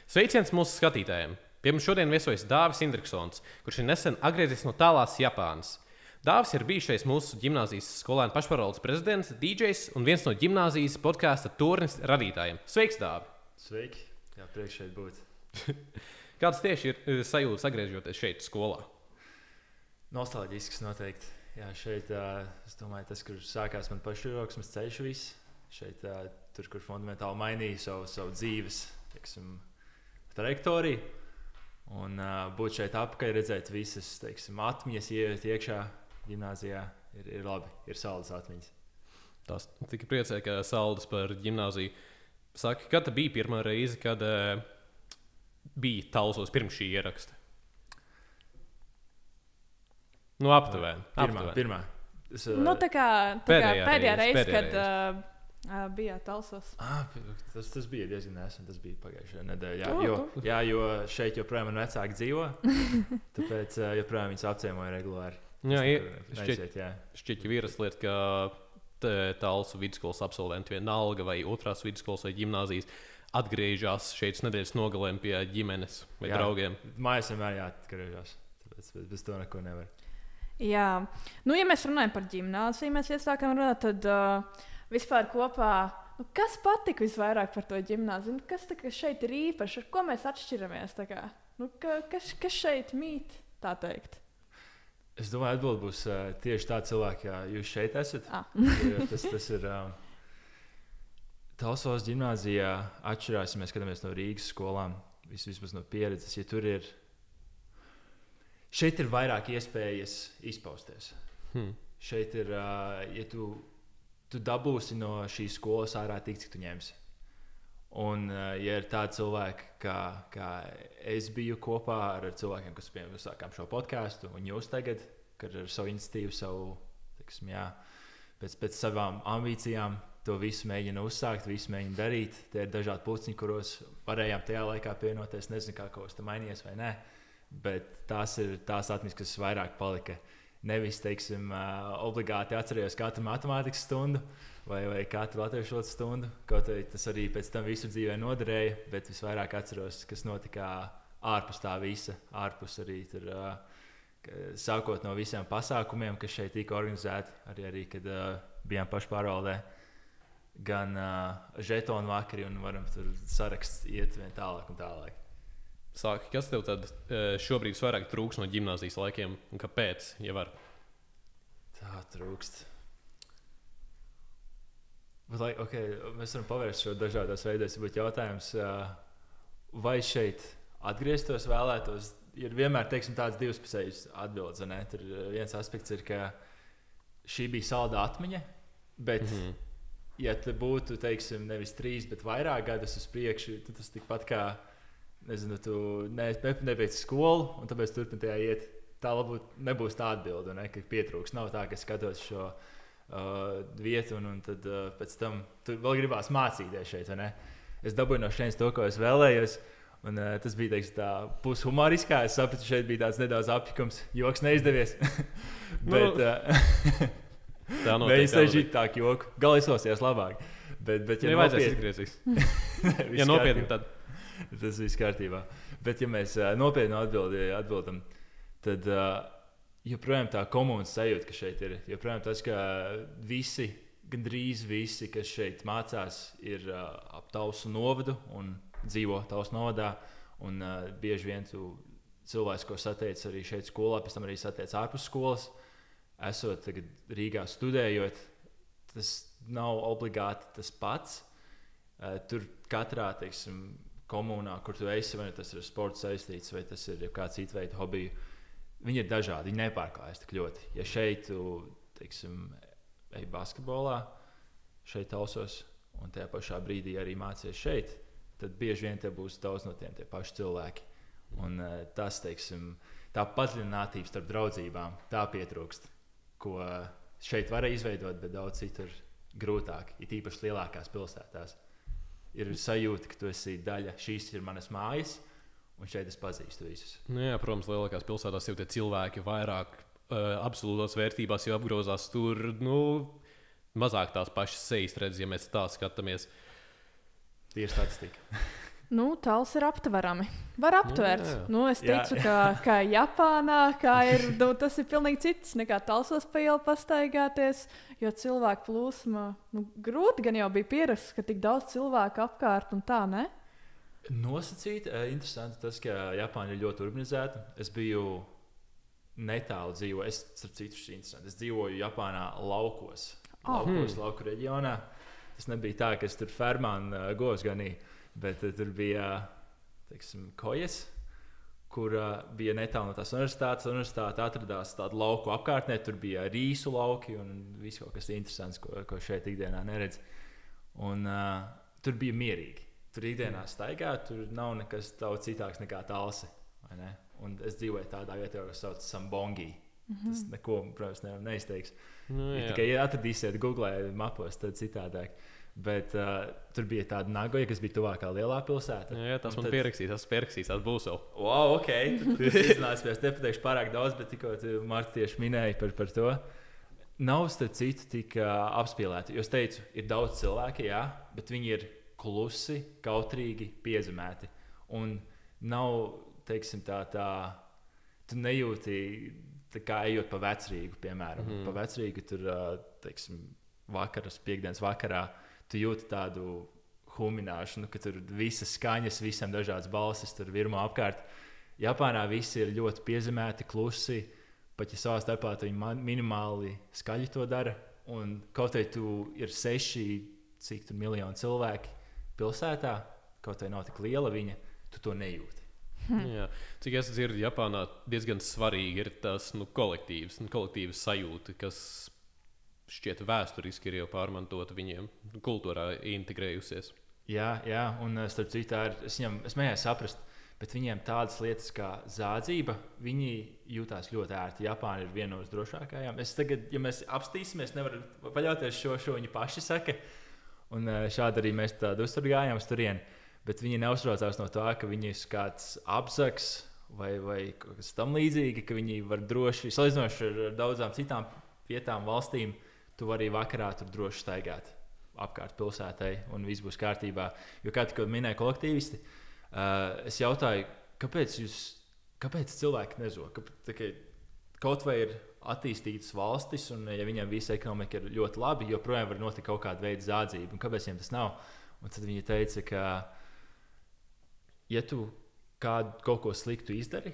Sveiciens mūsu skatītājiem! Pie mums šodien viesojas Dāvis Indriksons, kurš ir nesen atgriezies no tālās Japānas. Dāvis ir bijušais mūsu ģimnāzijas skolēnu pašpārvaldes prezidents, DJs un viens no ģimnāzijas podkāsta Turnis radītājiem. Sveiks, Dāvi! Sveiki! Jā, prieks šeit būt. Kāds tieši ir sajūtas atgriežoties šeit skolā? Nostalģisks noteikti. Jā, šeit, es domāju, tas, kur sākās man pašieroksmes ceļš viss. Šeit, tur, kur fundamentāli mainīja savu dzīves, teiksim, trajektoriju. Un būt šeit apakaļ, redzēt visas, teiksim, atmiņas, ieiet iekšā ģimnāzijā, ir labi, ir saldas atmiņas. Tas tikai priecē, ka saldas par ģimnāziju. Saki, kad bija pirmā reize, kad bija Talsos pirms šī ieraksta? Nu, aptuveni. Pirmā. Tā kā pēdējā reize, kad bijāt Talsos. Tas bija diezgan nesen, tas bija pagājušajā nedēļā. Jo šeit joprojām man vecāki dzīvo, tāpēc joprojām viņas apciemoja regulāri. Šķiet, ka vīras lieta, ka Talsu vidusskolas absolventi vienalga vai otrās vidusskolas vai ģimnāzijas atgriežas šeit nedēļas nogalēm pie ģimenes vai draugiem. Mājās vienmēr jāatgriežas, tāpēc bez to neko nevar. Jā, ja mēs runājam par ģimnāziju, mēs iesākam runāt, tad vispār kopā, kas patika visvairāk par to ģimnāziju? Kas šeit ir īpaši, ar ko mēs atšķiramies? Kas šeit mīt, tā teikt? Es domāju, atbilde būs tieši tā cilvēka, ja jūs šeit esat. Tas ir Talsos ģimnāzijā atšķirās, ja mēs skatāmies no Rīgas skolām, vismaz no pieredzes, ja tur ir. Šeit ir vairāk iespējas izpausties. Šeit ir, ja tu dabūsi no šīs skolas ārā tik, cik tu ņemsi. Un, ja ir tādi cilvēki, kā es biju kopā ar cilvēkiem, kas piemēram sākām šo podcastu, un jūs tagad, kad ar savu iniciatīvu, teiksim, pēc savām ambīcijām, to visu mēģina uzsākt, visu mēģina darīt. Tie ir dažādi puciņi, kuros varējām tajā laikā pievienoties. Nezinu, kā kaut kas tam mainījies vai nē, bet tās ir tās atmiņas, kas vairāk palika. Nevis, teiksim, obligāti atcerējos katru matemātikas stundu vai katru latviešu valodas stundu. Kaut arī tas arī pēc tam visu dzīvē noderēja, bet visvairāk atceros, kas notika ārpus tā visa. Ārpus arī tur, sākot no visiem pasākumiem, kas šeit tika organizēti, arī kad bijām pašpārvaldē. Gan žetonu vakari un varam tur saraksts iet vien tālāk un tālāk. Sāki, kas tev tad šobrīd vairāk trūks no ģimnāzijas laikiem un kāpēc, ja var? Tā trūkst. Bet, mēs varam pavērst šo dažādos veidos. Būtu jautājums, vai šeit atgrieztos, vēlētos. Ir vienmēr, teiksim, tāds divspusējs atbildes. Tur viens aspekts ir, ka šī bija salda atmiņa, bet, ja te būtu, teiksim, nevis 3, bet vairāk gadus uz priekšu, tad tas tikpat kā nezinu, tu nebeidz skolu, un tāpēc turpini tajā iet. Tā nebūs tā atbilde, ka pietrūks. Nav tā, ka skatos šo vietu, un tad pēc tam tu vēl gribās mācīties šeit. Es dabūju no šeit to, ko es vēlējos. Un, tas bija tā pushumoriskā. Es sapratu, ka šeit bija tāds nedaudz apjukums. Joks neizdevies. Bet neizsažītāk joku. Gal izsosies labāk. Bet ja nevajadzēs izgriezīs. Ja nopietni tad. Tas viss kārtībā. Bet, ja mēs nopietni atbildam, tad joprojām tā komunas sajūta, ka šeit ir. Joprojām tas, ka gandrīz visi, kas šeit mācās, ir ap Talsu novadu un dzīvo Talsu novadā. Un bieži vien tu cilvēks, ko satiec arī šeit skolā, pēc tam arī satiec ārpus skolas. Esot tagad Rīgā studējot, tas nav obligāti tas pats. Tur katrā, teiksim, komunā, kur tu esi, vai tas ir sports saistīts, vai tas ir kāds cits veids hobiju. Viņi ir dažādi, viņi nepārklājas tik ļoti. Ja šeit tu, teiksim, ej basketbolā, šeit Talsos, un tajā pašā brīdī arī mācies šeit, tad bieži vien te būs daudz no tiem tie paši cilvēki. Un tas, teiksim, tā padziļinātība starp draudzībām, tā pietrūkst, ko šeit var izveidot, bet daudz citur grūtāk, it īpaši lielākās pilsētās. Ir sajūta, ka tu esi daļa. Šīs ir manas mājas, un šeit es pazīstu visus. Jā, protams, lielākās pilsētās jau tie cilvēki vairāk absolūtās vērtībās jau apgrozās tur. Mazāk tās pašas sejas redz, ja mēs tā skatāmies. Tie ir statistika. Tāls ir aptverami. Var aptvert. Jā. Es ticu, ka Japānā tas ir pilnīgi cits nekā Talsos pa ielu pastaigāties, jo cilvēku plūsma grūti gan jau bija pieraksts, ka tik daudz cilvēku apkārt un tā, ne? Nosacīt, interesanti tas, ka Japāna ir ļoti urbanizēta. Es biju netālu dzīvoju, es dzīvoju Japānā laukos, lauku reģionā. Tas nebija tā, ka es tur fermā un govs ganīju, bet tur bija, teiksim, kojas, kur bija netālu no tās universitātes. Universitāte atradās tādu lauku apkārtnē, tur bija rīsu lauki un viss kaut kas interesants, ko šeit ikdienā neredz. Un tur bija mierīgi. Tur ikdienā staigā, tur nav nekas daudz citāks nekā Talsi, vai ne? Un es dzīvoju tādā vietā, kas sauc Sambongi. Tas neko, protams, neizteiks. Tikai atradīsiet Google mapos, tad citādāk. Bet tur bija tāda Nagoja, kas bija tuvākā lielā pilsēta. Jā, tas man pierakstīs, tas būs vēl. Wow, ok. Tas iznācās, nepateikšu pārāk daudz, bet tikko Marta tieši minēja par to. Nav starp citu tik apspīlēti. Jo es teicu, ir daudz cilvēki, jā, bet viņi ir klusi, kautrīgi, piezemēti. Un nav, teiksim, tu nejūti, tā kā ejot pa Vecrīgu, piemēram. Pa Vecrīgu tur, teiksim, piekdienas vakarā, tu jūti tādu humināšanu, ka tur visas skaņas, visam dažādas balsis tur virmo apkārt. Japānā visi ir ļoti piezemēti, klusi, pat ja savā starpā viņi minimāli skaļi to dara. Un kaut vai tu ir 6 miljoni cilvēki pilsētā, kaut vai nav tik liela viņa, tu to nejūti. Jā. Cik es dzirdu, Japānā diezgan svarīgi ir tas kolektīvas sajūta, kas šķiet vēsturiski ir jau pārmantota viņiem, kultūrā integrējusies. Jā, un starp citu, es mēģināju saprast, bet viņiem tādas lietas kā zādzība, viņi jūtās ļoti ērti. Japāna ir viena no drošākajām. Tagad, ja mēs apstīsimies, nevaram paļauties šo viņi paši saka. Un šādi arī mēs tādu uzturgājām uz turieni. Bet viņi neuztraucās no tā, ka viņi ir kāds apzaks vai kaut kas tam līdzīgi, ka viņi var droši, salīdzinoši ar daudzām citām vietām, valstīm, tu vari vakarā tur droši staigāt apkārt pilsētai un viss būs kārtībā. Jo kā tikko minēja kolektīvisti, es jautāju, kāpēc cilvēki nezog? Kaut vai ir attīstītas valstis, un ja viņiem visa ekonomika ir ļoti labi, joprojām var notikt kaut kāda veida zādzība. Un kāpēc viņiem tas nav? Un tad viņi teica, ka ja tu kaut ko sliktu izdari,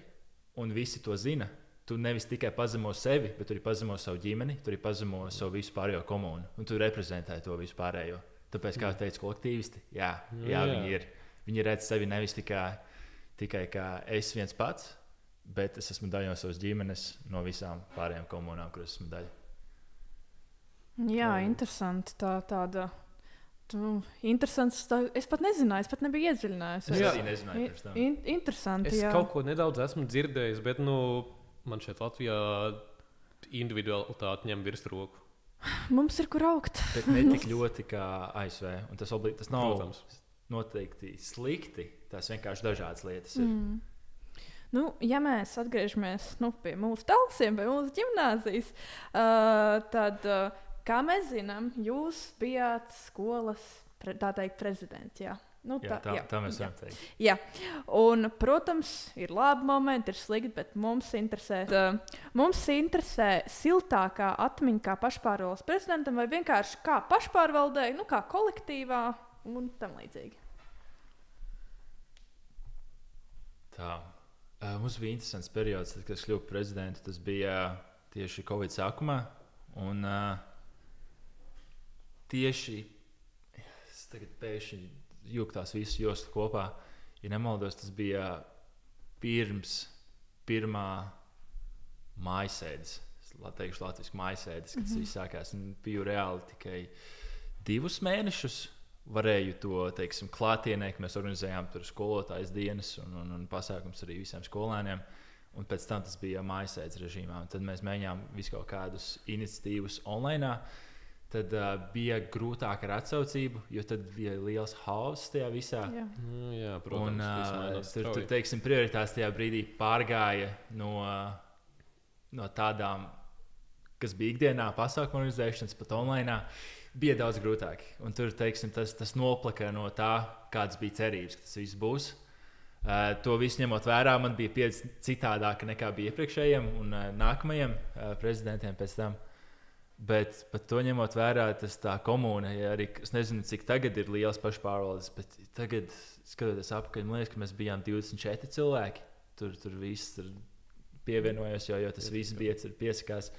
un visi to zina, tu nevis tikai pazemo sevi, bet arī pazemo savu ģimeni, tu arī pazemo savu visu pārējo komunu, un tu reprezentē to visu pārējo. Tāpēc, kā teica kolektīvisti, jā, viņi redz sevi nevis tikai kā es viens pats, bet es esmu daļa no savas ģimenes, no visām pārējām komunām, kuras esmu daļa. Jā, interesanti. Tāda interesants. Es pat nezināju, es pat nebiju iedziļinājies. Es arī nezināju pirms tam. Interesanti, jā. Jā. Es kaut ko nedaudz esmu dzirdējis, bet man šeit Latvijā individualitāte ņem virsroku. Mums ir kur augt. Bet ne tik ļoti kā ASV. Un tas nav, protams, noteikti slikti. Tās vienkārši dažādas lietas ir. Ja mēs atgriežamies pie mūsu talsiem, pie mūsu ģimnāzijas, tad, kā mēs zinām, jūs bijāt skolas prezidents. Jā. Tā mēs varam teikt. Jā. Un, protams, ir labi momenti, ir slikti, bet mums interesē siltākā atmiņa kā pašpārvaldes prezidentam vai vienkārši kā pašpārvaldei, kā kolektīvā un tam līdzīgi. Tā. Mums bija interesants periods, kad es kļuvu par prezidentu. Tas bija tieši Covid sākumā. Un tieši es tagad pēkšņi jūtu tās visas jostas kopā. Ja nemaldos, tas bija pirms pirmā mājasēdes. Es teikšu latviski mājasēdes, kad tas viss sākās. Un biju reāli tikai 2 mēnešus. Varēju to, teiksim, klātienē, ka mēs organizējām tur skolotājas dienas un pasākums arī visiem skolēniem. Un pēc tam tas bija mājasēdes režīmā. Un tad mēs mēģinājām visu kaut kādus iniciatīvus online. Tad bija grūtāk ar atsaucību, jo tad bija liels hauss tajā visā. Jā, protams. Tur teiksim, prioritātes tajā brīdī pārgāja no tādām, kas bija ikdienā pasākumu organizēšanas, pat online. bija daudz grūtāk. Un tur, teiksim, tas noplaka no tā, kādas bija cerības, ka tas viss būs. To visu ņemot vērā, man bija pieredze citādāka nekā bija iepriekšējiem un nākamajiem prezidentiem pēc tam. Bet pat to ņemot vērā, tas tā komūna, ja arī es nezinu, cik tagad ir liels pašpārvaldes, bet tagad, skatoties apakaļ, man liekas, ka mēs bijām 24 cilvēki. Tur viss pievienojās, jo tas viss bija piesakās.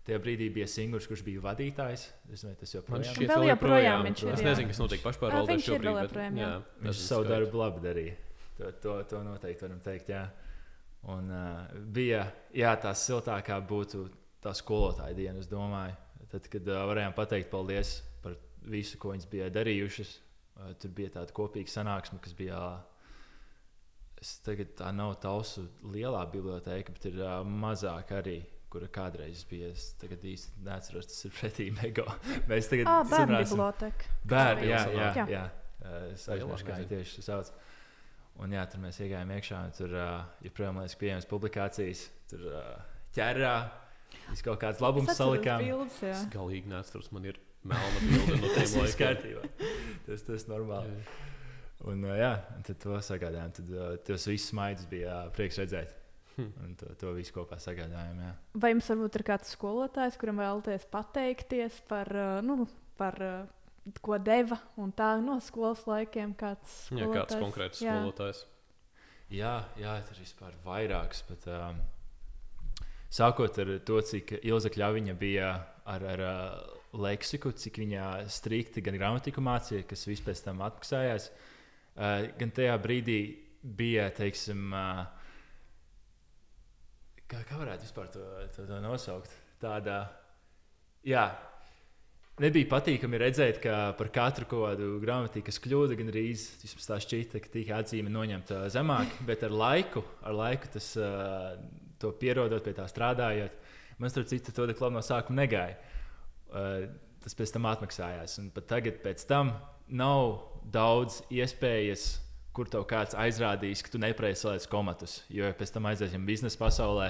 Tajā brīdī bija Singurs, kurš bija vadītājs. Es nezinu, tas joprojām ir. Vēl joprojām viņš ir. Es nezinu, kas notiek pašpārvaldē šobrīd. Viņš savu darbu labi darīja. To noteikti varam teikt, jā. Un bija, tā siltākā būtu tā skolotāja diena, es domāju. Tad, kad varējām pateikt paldies par visu, ko viņas bija darījušas, tur bija tāda kopīga sanāksme, kas bija, tagad tā nav Talsu lielā bibliotēka, bet ir mazāk arī, kura kādreiz bija. Es tagad īsti neatceros, tas ir pretī Mego. Mēs tagad bērnu biblioteka. Bērnu, jā. Es aizmirsu, kā tieši sauc. Un jā, tur mēs iegājām iekšā, un tur joprojām liekas pieejamas publikācijas, tur ķerā. Viņš kaut kāds labums salikām. Es galīgi neatceros, man ir melna bilde no tiem laikiem. Tas normāli. Un tad to sagādājām. Tad tos visus smaidus bija prieks redzēt. Un to visu kopā sagādājām, jā. Vai jums varbūt ir kāds skolotājs, kuram vēlaties pateikties par ko deva un tā no skolas laikiem? Kāds konkrēts skolotājs? Jā, tur vispār vairāks, bet... Sākot ar to, cik Ilze Kļaviņa bija ar leksiku, cik viņa strikti gan gramatiku mācīja, kas viss pēc tam atmaksājās, gan tajā brīdī bija, teiksim, kā varētu vispār to nosaukt? Tāda, nebija patīkami redzēt, ka par katru kādu gramatikas kļūdu gan arī tā šķita, ka tika atzīme noņemta zemāk, bet ar laiku tas... To pierodot, pie tā strādājot, man starp citu to no sākuma negāja. Tas pēc tam atmaksājās. Un pat tagad pēc tam nav daudz iespējas, kur tev kāds aizrādīs, ka tu nepareizi saliec komatus. Jo pēc tam aiziesim biznesa pasaulē,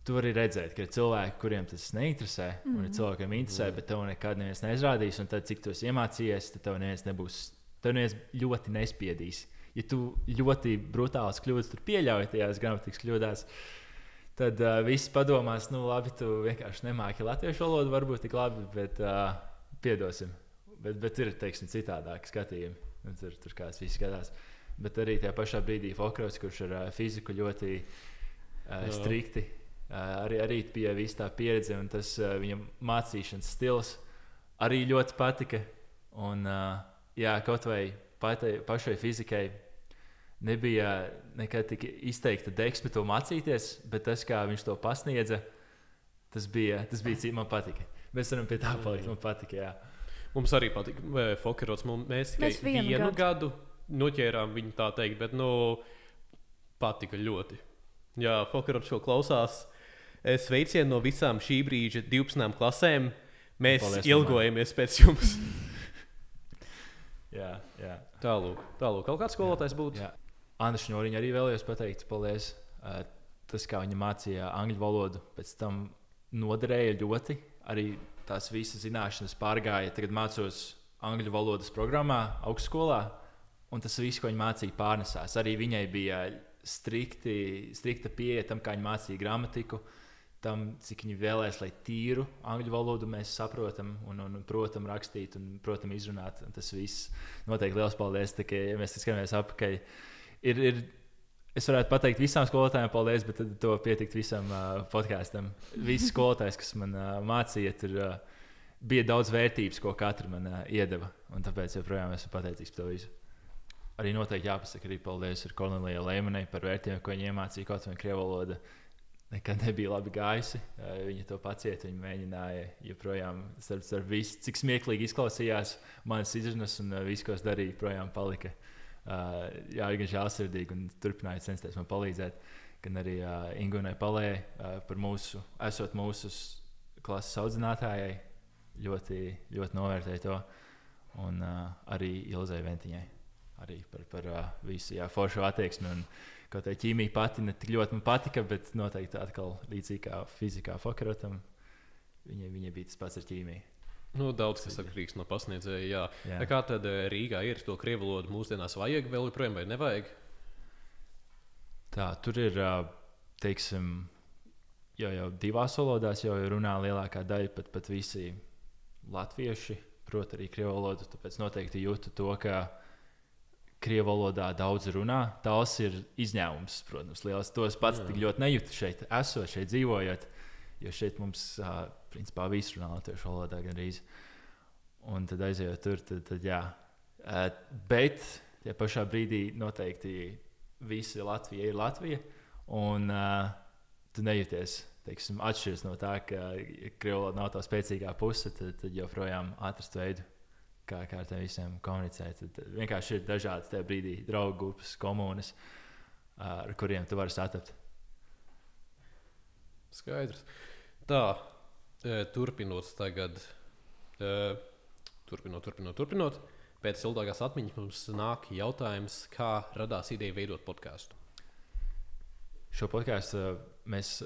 tu vari redzēt, ka ir cilvēki, kuriem tas neinteresē, un ir cilvēkiem interesē, bet tev nekad neviens neizrādīs. Un tad, cik tu esi iemācījies, tad tev neviens ļoti nespiedīs. Ja tu ļoti brutāls kļūdas tur pieļauj tajās gramatikas kļūdās, tad viss padomās, labi, tu vienkārši nemāki latviešu valodu, varbūt tik labi, bet piedosim. Bet ir, teiksim, citādāki skatījumi. Tur kāds viss skatās. Bet arī tajā pašā brīdī Fokrovs, kurš ar fiziku ļoti strikti, arī bija viss tā pieredze, un tas viņam mācīšanas stils arī ļoti patika. Un kaut vai pašai fizikai nebija nekad tik izteikta deksme to mācīties, bet tas, kā viņš to pasniedza, tas bija man patika. Mēs varam pie tā palikt, man patika, jā. Mums arī patika Fokerots. Mēs tikai vienu gadu noķērām viņu tā teikt, bet patika ļoti. Jā, Fokerots šo klausās. Sveicienu no visām šī brīža 12. klasēm. Mēs ilgojamies pēc jums. Jā. Tālūk. Kaut kāds skolotājs būtu? Jā. Anna Šņoriņa arī vēlējos pateikt, paldies. Tas, kā viņa mācīja angļu valodu, pēc tam noderēja ļoti. Arī tās visas zināšanas pārgāja. Tagad mācos angļu valodas programmā, augstskolā, un tas viss, ko viņa mācīja, pārnesās. Arī viņai bija strikta pieeja tam, kā viņa mācīja gramatiku, tam, cik viņi vēlēs, lai tīru angļu valodu mēs saprotam un protam rakstīt un protam izrunāt. Un tas viss noteikti liels paldies. Tā, ja mēs skatāmies apakaļ, es varētu pateikt visām skolotājiem paldies, bet tad to pietikt visam podkāstam. Visi skolotājs, kas man mācīja, tur bija daudz vērtības, ko katru man iedeva. Un tāpēc joprojām esmu pateicīgs par to visu. Arī noteikti jāpasaka arī paldies ar Kornelijai Leimanai par vērtībām, ko viņa iemācīja, kaut vai krievu valoda. Nekad nebija labi gājusi. Viņa to pacieta, viņa mēģināja joprojām starp visu, cik smieklīgi izklausījās manas izrunas un viss, ko es darīju, projām palika. Gan žēlsirdīgi un turpināja censties man palīdzēt. Gan arī Ingūnai Palējai par esot mūsu klases audzinātājai. Ļoti, ļoti novērtēju to. Un arī Ilzei Ventiņai. Arī par visu foršu attieksmi. Un kaut kā ķīmija pati ne tik ļoti man patika, bet noteikti atkal līdzīgi kā fizikā Fokerotam, viņa bija tas pats ar ķīmiju. Daudz kas atkarīgs no pasniedzēja. Jā. Jā. Kā tad Rīgā ir to krievu valodu mūsdienās vajag vēl joprojām vai nevajag? Tā, tur ir, teiksim, jau divās valodās jau runā lielākā daļa, pat visi latvieši, prot arī krievu valodu, tāpēc noteikti jūtu to, ka krievu valodā daudz runā. Tas ir izņēmums, protams, liels. To es pats tik ļoti nejūtu šeit, šeit dzīvojot, jo šeit mums, principā, visi runā latviešu valodā gandrīz. Un tad aizejot tur, tad jā. Bet tie pašā brīdī noteikti visi Latvija ir Latvija, un tu nejūties, teiksim, atšķiras no tā, ka krievu valoda nav tā spēcīgā puse, tad joprojām atrast veidu, kā ar tiem visiem komunicēt. Tad vienkārši ir dažādas tajā brīdī draugu grupas, komunas, ar kuriem tu vari satapt. Skaidrs. Tā, turpinot tagad, turpinot. Pēc ilgākās atmiņas mums nāk jautājums, kā radās ideja veidot podkāstu. Šo podkāstu mēs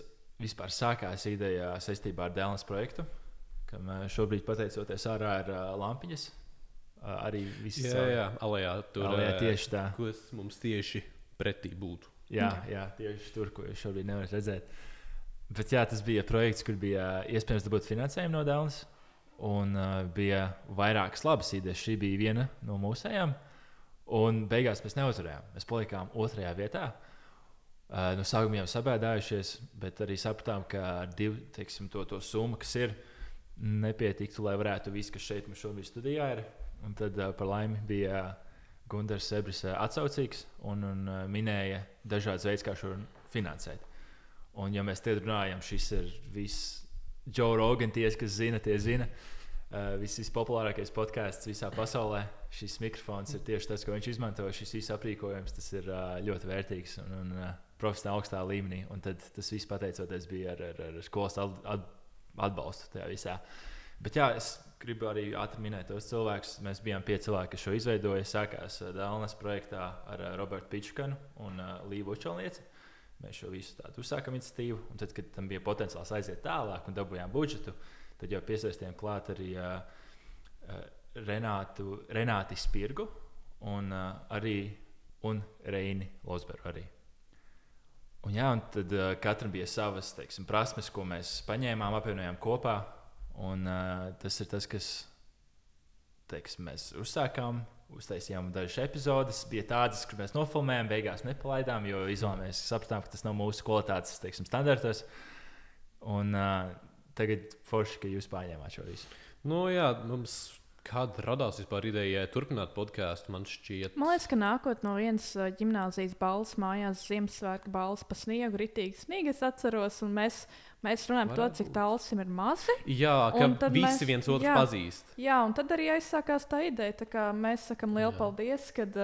vispār sākās ideja saistībā ar Dēlnes projektu, kam šobrīd pateicoties ārā ir lampiņas. Arī viss alejā tur tieši tā. Kas mums tieši pretī būtu. Jā, tieši tur, ko jūs šobrīd nevarat redzēt. Bet jā, tas bija projekts, kur bija iespējams dabūt finansējumu no Dēlnes. Un bija vairākas labas idejas. Šī bija viena no mūsējām. Un beigās mēs neuzvarējām. Mēs palikām 2. vietā. No sākuma jau sabēdājušies, bet arī sapratām, ka ar to summu, kas ir, nepietiktu, lai varētu visu, kas šeit mums šobrīd studijā ir. Un tad par laimi bija Gundars Sebris atsaucīgs un minēja dažādas veids, kā šo finansēt. Un ja mēs te runājam, šis ir viss Joe Rogan, kas zina, tie zina. Vispopulārākais podkāsts visā pasaulē. Šis mikrofons ir tieši tas, ko viņš izmanto. Šis viss aprīkojums, tas ir ļoti vērtīgs un profesionāli augstā līmenī. Un tad tas viss pateicoties bija ar skolas atbalstu tajā visā. Bet jā, es gribu arī ātri minēt tos cilvēkus. Mēs bijām 5 cilvēki, kas šo izveidoja. Sākās Dēlnes projektā ar Robertu Pičukanu un Līvu Učelnieci. Mēs šo visu tādu uzsākam iniciatīvu. Un tad, kad tam bija potenciāls aiziet tālāk un dabūjām budžetu, tad jau piesaistījām klāt arī Renāti Spirgu un Reini Lozberu arī. Un tad katram bija savas, teiksim, prasmes, ko mēs paņēmām, apvienojām kopā. Un tas ir tas, kas, teiksim, mēs uzsākām, uztaisījām dažas epizodes. Bija tādas, kur mēs nofilmējām, beigās nepalaidām, jo izvēlējāmies, sapratām, ka tas nav mūsu kvalitātes, teiksim, standartos. Un tagad forši, ka jūs pārņēmāt šo visu. Mums kāda radās vispār ideja turpināt podkāstu, man šķiet. Man liekas, ka nākot no vienas ģimnāzijas balles mājās, Ziemassvētku balles pa sniegu, ritīgi snīgi es atceros, un mēs runājam par to, cik tālsim ir mazi. Jā, ka visi viens otru pazīst. Jā, un tad arī aizsākās tā ideja, tā kā mēs sakam lielu paldies, kad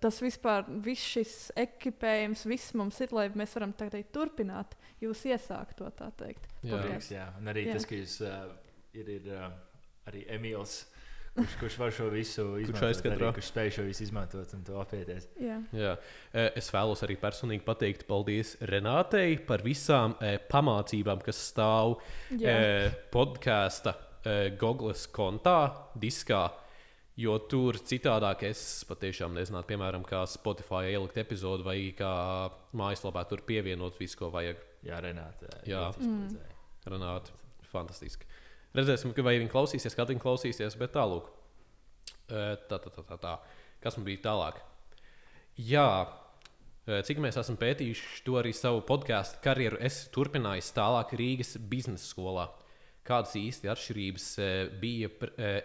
tas vispār, viss šis ekipējums, viss mums ir, lai mēs varam tagad turpināt, jūs iesākt to, tā teikt. Jā, un arī tas, ka jūs ir arī Emīls, kurš var šo visu izmantot, kurš spēj šo visu izmantot un to apieties. Jā. Es vēlos arī personīgi pateikt paldies Renātei par visām pamācībām, kas stāv podkāsta Googles kontā, diskā, jo tur citādāk es patiešām nezinātu, piemēram, kā Spotify ielikt epizodu vai kā mājaslapā tur pievienot visu, ko vajag. Jā, Renāte. Renāte, fantastiski. Redzēsim, vai viņi klausīsies, kad viņi klausīsies, bet tālūk. Tā. Kas man bija tālāk? Jā, cik mēs esam pētījuši to arī savu podkāstu karjeru, es turpināju tālāk Rīgas biznesa skolā. Kādas īsti atšķirības bija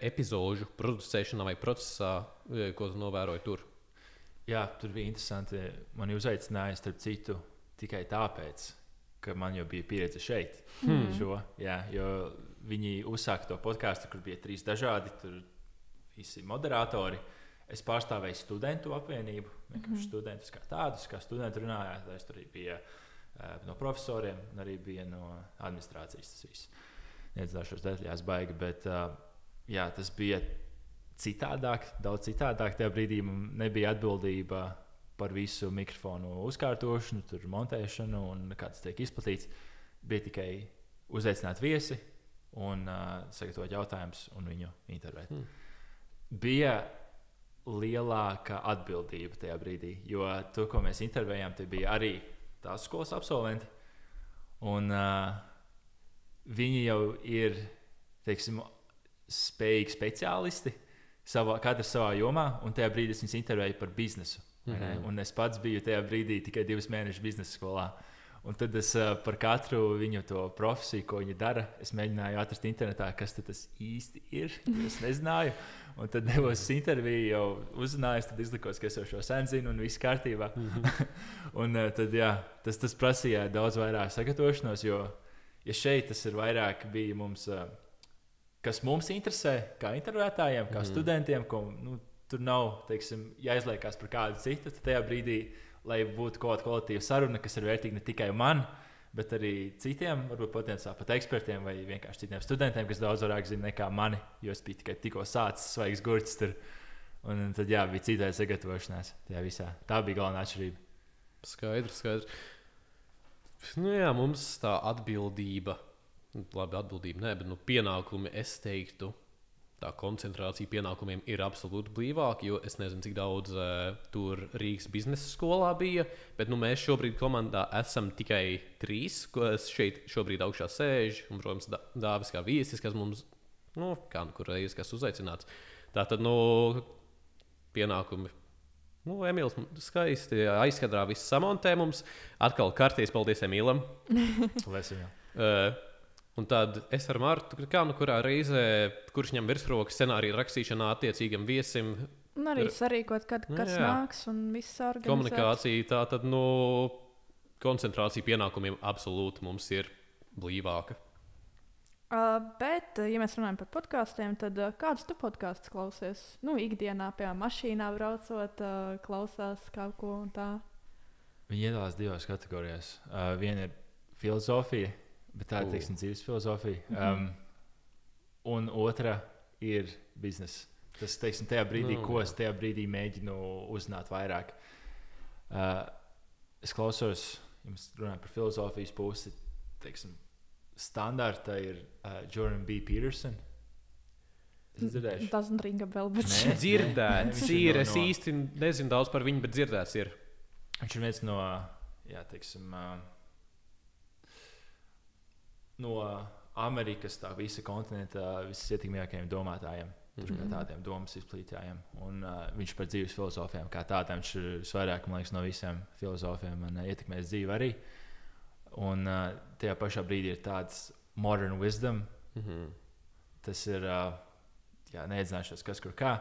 epizožu producēšanā vai procesā, ko tu novēroji tur? Jā, tur bija interesanti. Mani uzaicināja, starp citu, tikai tāpēc, ka man jau bija pieredze šeit. Jo viņi uzsāka to podkāstu, kur bija 3 dažādi, tur visi moderatori. Es pārstāvēju studentu apvienību, vienkārši studentus kā tādus, kā studenti runājāt. Es tur bija no profesoriem un arī bija no administrācijas tas viss. Neiedzināšos detaļās baigi, bet tas bija citādāk, daudz citādāk. Tajā brīdī man nebija atbildība par visu mikrofonu uzkārtošanu, tur montēšanu un kā tas tiek izplatīts. Bija tikai uzaicināt viesi un sagatavot jautājumus un viņu intervēt. Bija lielāka atbildība tajā brīdī, jo to, ko mēs intervējām, tie bija arī tās skolas absolventi. Un viņi jau ir, teiksim, spējīgi speciālisti, katrs savā jomā, un tajā brīdī es viņus intervēju par biznesu. Un es pats biju tajā brīdī tikai 2 mēnešus biznesa skolā. Un tad es par katru viņu to profesiju, ko viņi dara, es mēģināju atrast internetā, kas tas īsti ir. Es nezināju. Un tad devos uz interviju, jau uzzinājos, tad izlikos, ka es jau šo sen zinu un viss kārtībā. Un tad, jā, tas prasīja daudz vairāk sagatavošanos, jo ja šeit tas ir vairāk bija mums, kas mums interesē, kā intervētājiem, kā studentiem, ko tur nav, teiksim, jāizliekās par kādu citu, tad tajā brīdī, lai būtu kaut kāda kvalitīva saruna, kas ir vērtīga ne tikai man, bet arī citiem, varbūt potenciāli pat ekspertiem vai vienkārši citiem studentiem, kas daudz vairāk zina nekā mani, jo es biju tikai tikko sācis svaigs gurķis tur. Un tad, jā, bija citādi sagatavošanās tajā visā. Tā bija galvenā atšķirība. Skaidrs. Nu jā, mums tā atbildība, bet pienākumi, es teiktu, tā koncentrācija pienākumiem ir absolūti blīvāka, jo es nezinu, cik daudz tur Rīgas biznesa skolā bija, bet mēs šobrīd komandā esam tikai 3, kas šeit šobrīd augšā sēž, un, protams, Dāvis kā viesis, kas mums, kur reiz, kas uzaicināts. Tātad, pienākumi. Emīls skaisti aizkadrā viss samontē mums. Atkal kārties, paldies Emīlam. Un tad es ar Martu, kurā reizē, kurš ņem virsroku scenāriju rakstīšanā attiecīgam viesim. Un arī sarīkot, kad kas nāks un viss organizēts. Komunikācija, tā tad, koncentrācija pienākumiem absolūti mums ir blīvāka. Bet, ja mēs runājam par podkāstiem, tad kādus tu podkāstus klausies? Ikdienā, piemēram, mašīnā braucot, klausās kaut ko un tā. Viņi iedalās 2 kategorijās. Viena ir filozofija, bet tā ir, teiksim, dzīves filozofija. Un otra ir biznesa. Tas, teiksim, tajā brīdī, ko es tajā brīdī mēģinu uzzināt vairāk. Es klausos, ja mēs runājam par filozofijas pusi, teiksim, standarta ir Jordan B. Peterson. Es dzirdēšu. Doesn't ring a bell, bet dzirdēts ir. Es īsti nezinu daudz par viņu, bet dzirdēts ir. Viņš ir viens no, teiksim, no Amerikas, tā visa kontinenta visietekmīgākajiem domātājiem, tādiem domas izplītājiem. Un viņš par dzīves filozofiem kā tādiem, viņš ir visvairāk, man liekas, no visiem filozofiem un ietekmēs dzīvi arī. Un tajā pašā brīdī ir tāds modern wisdom. Tas ir, neatzināšos, kas kur kā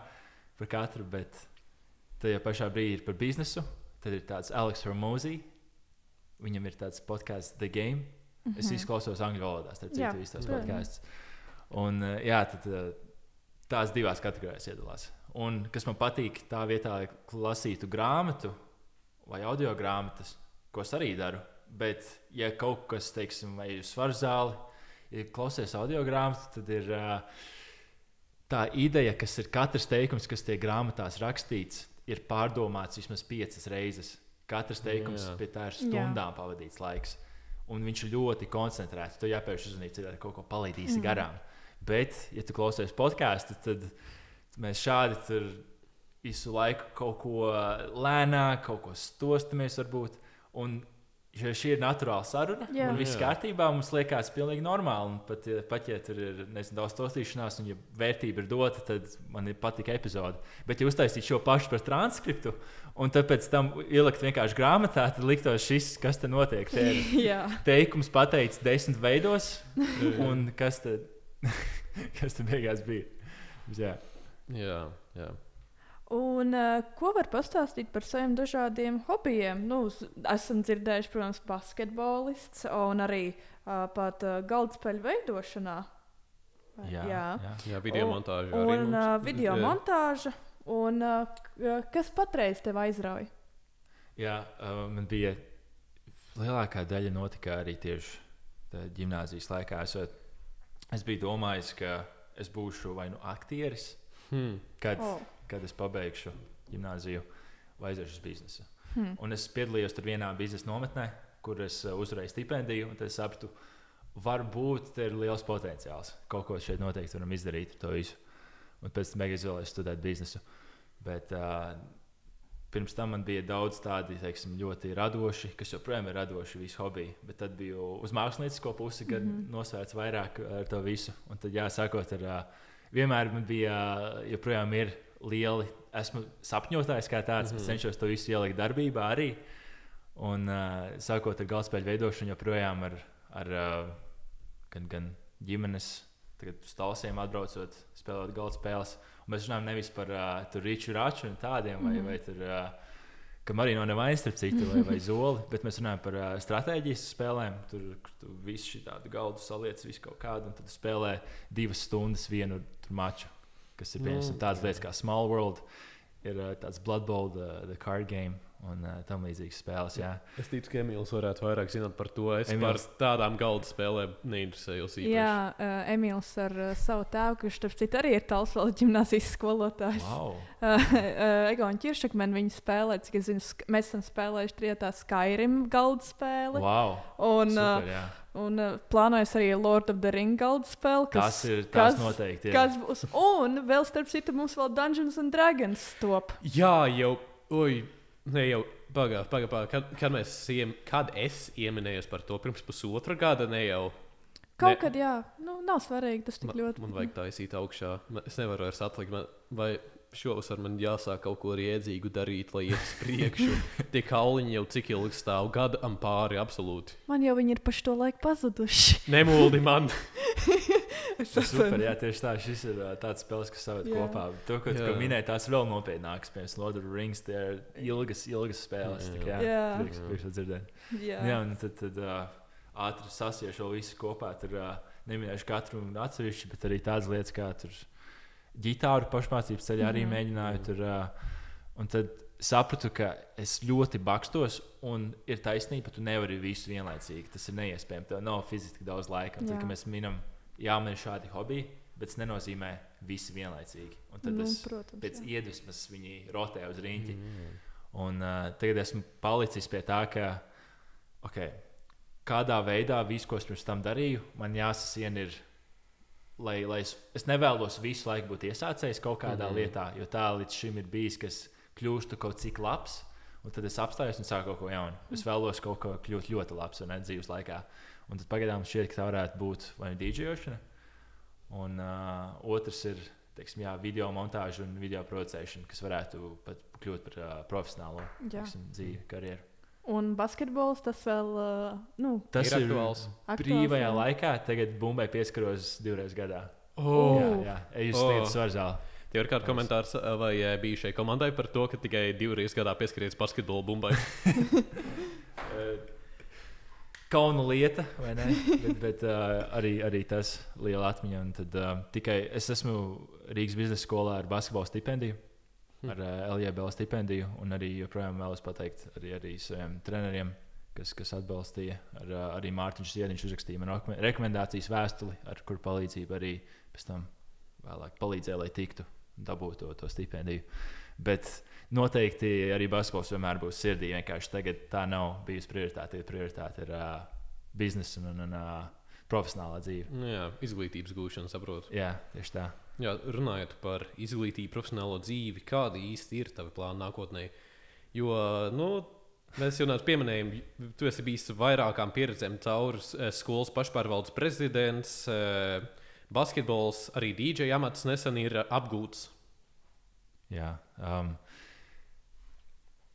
par katru, bet tajā pašā brīdī ir par biznesu. Tad ir tāds Alex Hormozy. Viņam ir tāds podcasts The Game. Es izklausos angļu valodā, starp citu, visu tās podcasts. Un tad tās 2 kategorijās iedalās. Un kas man patīk, tā vietā lasītu grāmatu vai audio grāmatas, ko es arī daru. Bet, ja kaut kas, teiksim, vai uz svaru zāli, ja klausies audio grāmatu, tad ir tā ideja, kas ir katrs teikums, kas tiek grāmatās rakstīts, ir pārdomāts vismaz 5 reizes. Katrs teikums pie tā ir stundām pavadīts laiks. Un viņš ir ļoti koncentrēts. Tu jāpērš uzmanīt, citādi kaut ko palaidīsi garām. Bet, ja tu klausies podcastu, tad mēs šādi tur visu laiku kaut ko lēnāk, kaut ko stostamies varbūt. Un jo šī ir naturāla saruna, un viss kārtībā, mums liekas pilnīgi normāli. Un pat ja tur ir daudz tostīšanās, un ja vērtība ir dota, tad man patīk epizode. Bet, ja uztaisīt šo pašu par transkriptu, un tāpēc tam ielikt vienkārši grāmatā, tad liktos šis, kas te notiek. Te ir teikums pateicis 10 veidos, un kas te beigās bija. Jā. Un ko var pastāstīt par saviem dažādiem hobijiem? Esam dzirdējuši, protams, basketbolists un arī pat galdspēļu veidošanā. Jā, video montāža. Un video montāža. Un kas patreiz tev aizrauja? Jā, man bija lielākā daļa notika arī tieši ģimnāzijas laikā. Es biju domājis, ka es būšu vai nu aktieris, kad es pabeigšu ģimnāziju vai aiziešu uz biznesu. Un es piedalījos tur vienā biznesa nometnē, kur es uzvarēju stipendiju, un tad es sapratu, varbūt te ir liels potenciāls. Kaut ko šeit noteikti varam izdarīt to visu. Un pēc tam izvēlējos studēt biznesu. Bet pirms tam man bija daudz tādi, teiksim, ļoti radoši, kas joprojām ir radoši visu hobiju. Bet tad biju uz māksliniecisko pusi, kad nosvērts vairāk ar to visu. Un tad, sākot ar, vienmēr man bija, joprojām ir lieli, esmu sapņotājs kā tāds, bet cenšos to visu ielikt darbībā arī. Un sākot ar galdspēļu veidošanu, joprojām ar gan ģimenes, tagad uz Talsiem atbraucot, spēlēt galdspēles. Un mēs runājam nevis par Riču Raču un tādiem, vai tur, kam arī nav nevainas starp citu, vai zoli, bet mēs runājam par stratēģijas spēlēm. Tur visu šī tādu galdu saliec, visu kaut kādu, un tad spēlē 2 stundas vienu maču, kas ir tādas lietas kā Small World, ir tāds Blood Bowl, the card game. Un tam līdzīgas spēles. Jā. Es ticu, ka Emīls varētu vairāk zināt par to. Es par tādām galda spēlēm neinteresējos īpaši. Jā, Emīls ar savu tēvu, kurš starp citu arī ir Talsvalas ģimnāzijas skolotājs. Wow. Egon Ķiršakmeni viņi spēlē, cik es zinu, mēs esam spēlējuši trietā Skyrim galda spēli. Wow. Un, super, jā. Un plānojas arī Lord of the Ring galda spēli. Tas noteikti ir. Kas būs. Un vēl starp citu mums vēl Dungeons and Dragons top. Jā, jau. Ne jau pagājušajā, kad es ieminējos par to pirms pusotra gada, ne jau. Kaut kad, jā, nav svarīgi tas tik ļoti. Man vajag taisīt augšā. Es nevaru vairs atlikt. Vai šovasar man jāsāk kaut ko riedzīgu darīt, lai iet uz priekšu. Tie kauliņi jau cik ilgi stāv, gadam pāri absolūti. Man jau viņi ir paši to laiku pazuduši. Nemuldi man. Super, jā, tieši tā. Šis ir tāds spēles, kas saved kopā. To, ko minēji, tās vēl nopietnākas. Piemēram, Lord of the Rings, tie ir ilgas spēles. Priekš dzirdēt. Jā, un tad ātri sasieš vēl visu kopā. Tur neminēšu katru atsevišķi, bet arī tādas lietas, kā tur ģitāru pašmācības ceļā arī mēģināju. Tur, un tad sapratu, ka es ļoti bakstos, un ir taisnība, tu nevari visu vienlaicīgi. Tas ir neiespējami. Tev nav fiziski daudz laika. Un tad, kad mēs minam, man ir šādi hobiji, bet tas nenozīmē visi vienlaicīgi. Un tad pēc iedvesmas viņi rotē uz riņķi. Un tagad esmu palicis pie tā, ka kādā veidā visu, ko es pirms tam darīju, man jāsasien ir, lai es nevēlos visu laiku būt iesācējis kaut kādā lietā, jo tā līdz šim ir bijis, kas kļūstu kaut cik labs, un tad es apstājos un sāku kaut ko jaunu. Es vēlos kaut ko kļūt ļoti labs un dzīves laikā. Un tad pagaidām šķiet, ka tā varētu būt vai DJošana, un otrs ir, teiksim, video montāža un video producēšana, kas varētu pat kļūt par profesionālo dzīvi, karjeru. Un basketbols, tas vēl tas ir aktuāls. Brīvajā laikā tagad bumbai pieskaros 2 reizes gadā. Jā, eju uz slietu svarzāli. Tev ir kāds komentārs vai bijušai komandai par to, ka tikai 2 reizes gadā pieskaries basketbola bumbai? Kauna lieta, vai ne? bet arī tas liela atmiņa. Un tad tikai es esmu Rīgas biznesa skolā ar basketbola stipendiju, ar LJBL stipendiju, un arī joprojām vēlos pateikt arī saviem treneriem, kas atbalstīja. Arī Mārtiņš Ziediņš uzrakstīja man rekomendācijas vēstuli, ar kuru palīdzību arī pēc tam vēlāk palīdzēja, lai tiktu dabūt to stipendiju. Bet noteikti arī basketbols vienmēr būs sirdī. Vienkārši tagad tā nav bijusi prioritāte. Prioritāte ir biznesa un profesionālā dzīve. Jā, izglītības gūšana, saprotu. Jā, tieši tā. Jā, runājot par izglītību, profesionālo dzīvi, kādi īsti ir tavi plāni nākotnē? Jo, mēs jau pieminējām, tu esi bijis vairākām pieredzēm cauri skolas pašpārvaldes prezidents, basketbols, arī DJ amats nesen ir apgūts. Jā.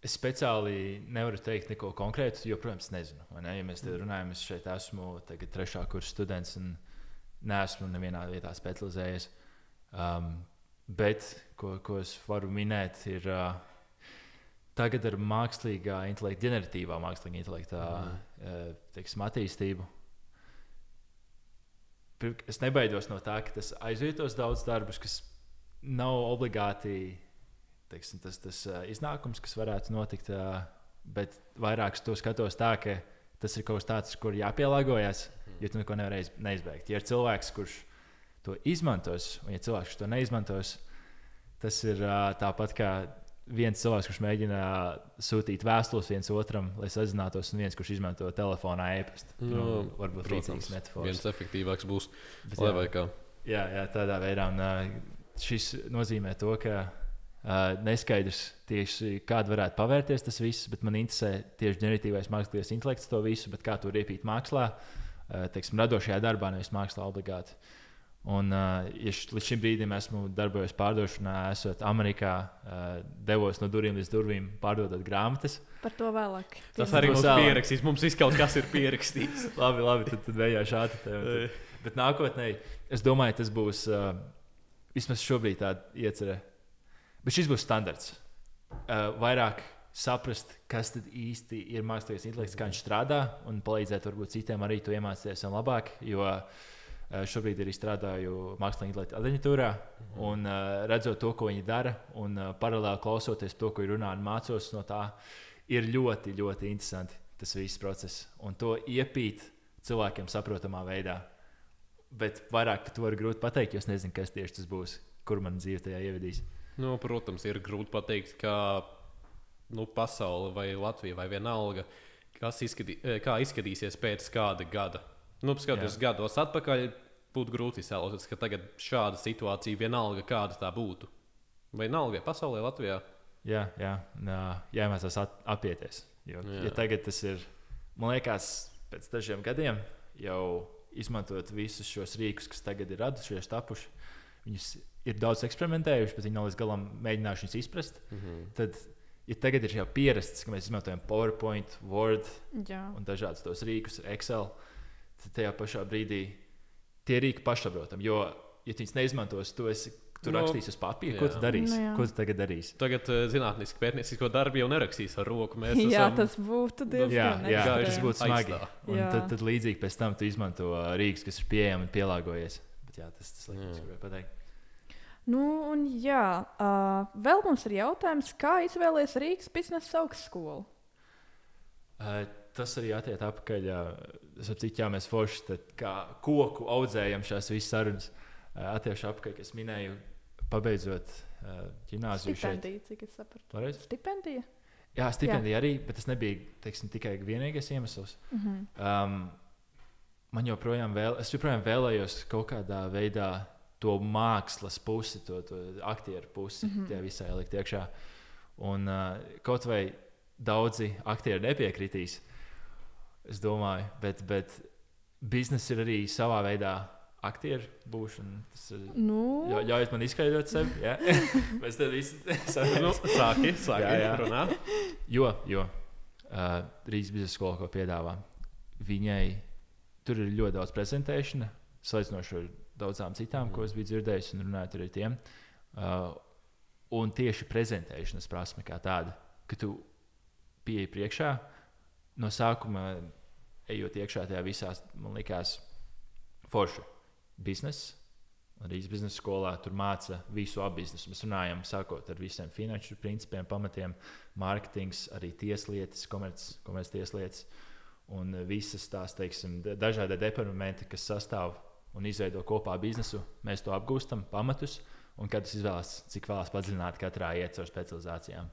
Es speciāli nevaru teikt neko konkrētu, jo, protams, nezinu. Ja mēs te runājam, es šeit esmu 3. kursa students un neesmu nevienā vietā specializējies. Bet, ko es varu minēt, ir tagad ar mākslīgā intelekta, ģeneratīvā mākslīgā intelekta attīstību. Es nebaidos no tā, ka tas aizvietos daudz darbus, kas nav obligāti tas iznākums, kas varētu notikt, bet vairāk to skatos tā, ka tas ir kaut kas tāds, kur jāpielāgojas, jo tu neko nevar neizbeigt. Ja ir cilvēks, kurš to izmantos, un ja cilvēks to neizmantos, tas ir tāpat kā viens cilvēks, kurš mēģina sūtīt vēstules viens otram, lai sazinātos, un viens, kurš izmanto telefonā e-pastu. Varbūt līdzīgas metafors. Viens efektīvāks būs. Jā, tādā veidā. Un, šis nozīmē to, ka neskaidrs tieši kāda varētu pavērties tas viss, bet man interesē tieši ģeneratīvais mākslīgais intelekts to visu, bet kā to iepīt mākslā, teiksim, radošajā darbā, nevis mākslā obligāti. Un, ja līdz šim brīdim esmu darbojies pārdošanā, esot Amerikā, devos no durvīm līdz durvīm, pārdodot grāmatas. Par to vēlāk. Tas arī mums pierakstīs. Mums viss kaut kas ir pierakstīts. labi, tad vējāši ātri. Bet nākotnē, es domāju, tas būs vismaz šobrīd tāda iecerē. Bet šis būs standarts. Vairāk saprast, kas tad īsti ir mākslīgais intelekts, kā viņš strādā, un palīdzēt varbūt citiem arī to iemācīties labāk. Jo šobrīd arī strādāju mākslīgā intelekta aģentūrā, un redzot to, ko viņi dara, un paralēli klausoties to, ko viņi runā, un mācos no tā, ir ļoti, ļoti interesanti tas viss process. Un to iepīt cilvēkiem saprotamā veidā. Bet vairāk par to var grūti pateikt, jo es nezinu, kas tieši tas būs, kur man dzīve tajā ievedīs. Protams, ir grūti pateikt, kā pasaule vai Latvija vai vienalga, kā izskatīsies pēc kāda gada. Skatoties gados atpakaļ, būtu grūti izsēloties, ka tagad šāda situācija vienalga, kāda tā būtu. Vai vienalga pasaulē, Latvijā? Jā, jāmācās apieties. Ja tagad tas ir, man liekas, pēc dažiem gadiem jau izmantot visus šos rīkus, kas tagad ir radušies, tapuši, viņus ir daudz eksperimentējuši, bet viņi nav līdz galam mēģinājuši viņus izprast. Tad, ja tagad ir jau pierasts, ka mēs izmantojam PowerPoint, Word un dažādus tos rīkus, Excel, tad tajā pašā brīdī tie rīki pašsaprotam. Jo, ja tu viņus neizmantos, tu rakstīsi uz papīra, ko tu darīsi? Ko tu tagad darīsi? Tagad zinātniski pētniecisko darbu jau nerakstīs ar roku. Tas būtu diezgan tas būtu smagi. Un tad līdzīgi pēc tam tu izmanto rīkus, kas ir pieejami un pielāgojies. Bet tas likums, gribēju pateikt. Vēl mums ir jautājums, kā izvēlēties Rīgas biznesa augstskolu? Tas arī attiec atpakaļ. Mēs forši kā koku audzējam šās visas sarunas. Attiekšu apkārt, kas minēju, pabeidzot ģimnāziju šeit. Stipendija, cik es sapratu. Pareizi? Stipendija? Jā, stipendija arī, bet tas nebija, tikai vienīgais iemesls. Man joprojām vēlējos kaut kādā veidā to mākslas pusi, to aktieru pusi, tie visai likt iekšā. Un kaut vai daudzi aktieri nepiekritīs, es domāju, bet bizness ir arī savā veidā aktieru būšana. Tas ļaujiet man izskaidrot sevi. Ja? Mēs te visi sāki runāt. Jo Rīgas biznesa skola, ko piedāvā, viņai tur ir ļoti daudz prezentēšana, salīdzinoši ar daudzām citām, ko es biju dzirdējis un runājot ar tiem. Un tieši prezentēšanas prasme kā tāda, ka tu pieeji priekšā, no sākuma ejot iekšā tajā visās, man likās, forši. Biznesa, Rīgas biznesa skolā tur māca visu biznesu. Mēs runājam, sākot ar visiem finanšu principiem, pamatiem, mārketings, arī tieslietas, komerctieslietas un visas tās, teiksim, dažādi departamenti, kas sastāv un izveido kopā biznesu. Mēs to apgūstam, pamatus, un katrs izvēlas, cik vēlas padziļināt katrā iet caur specializācijām.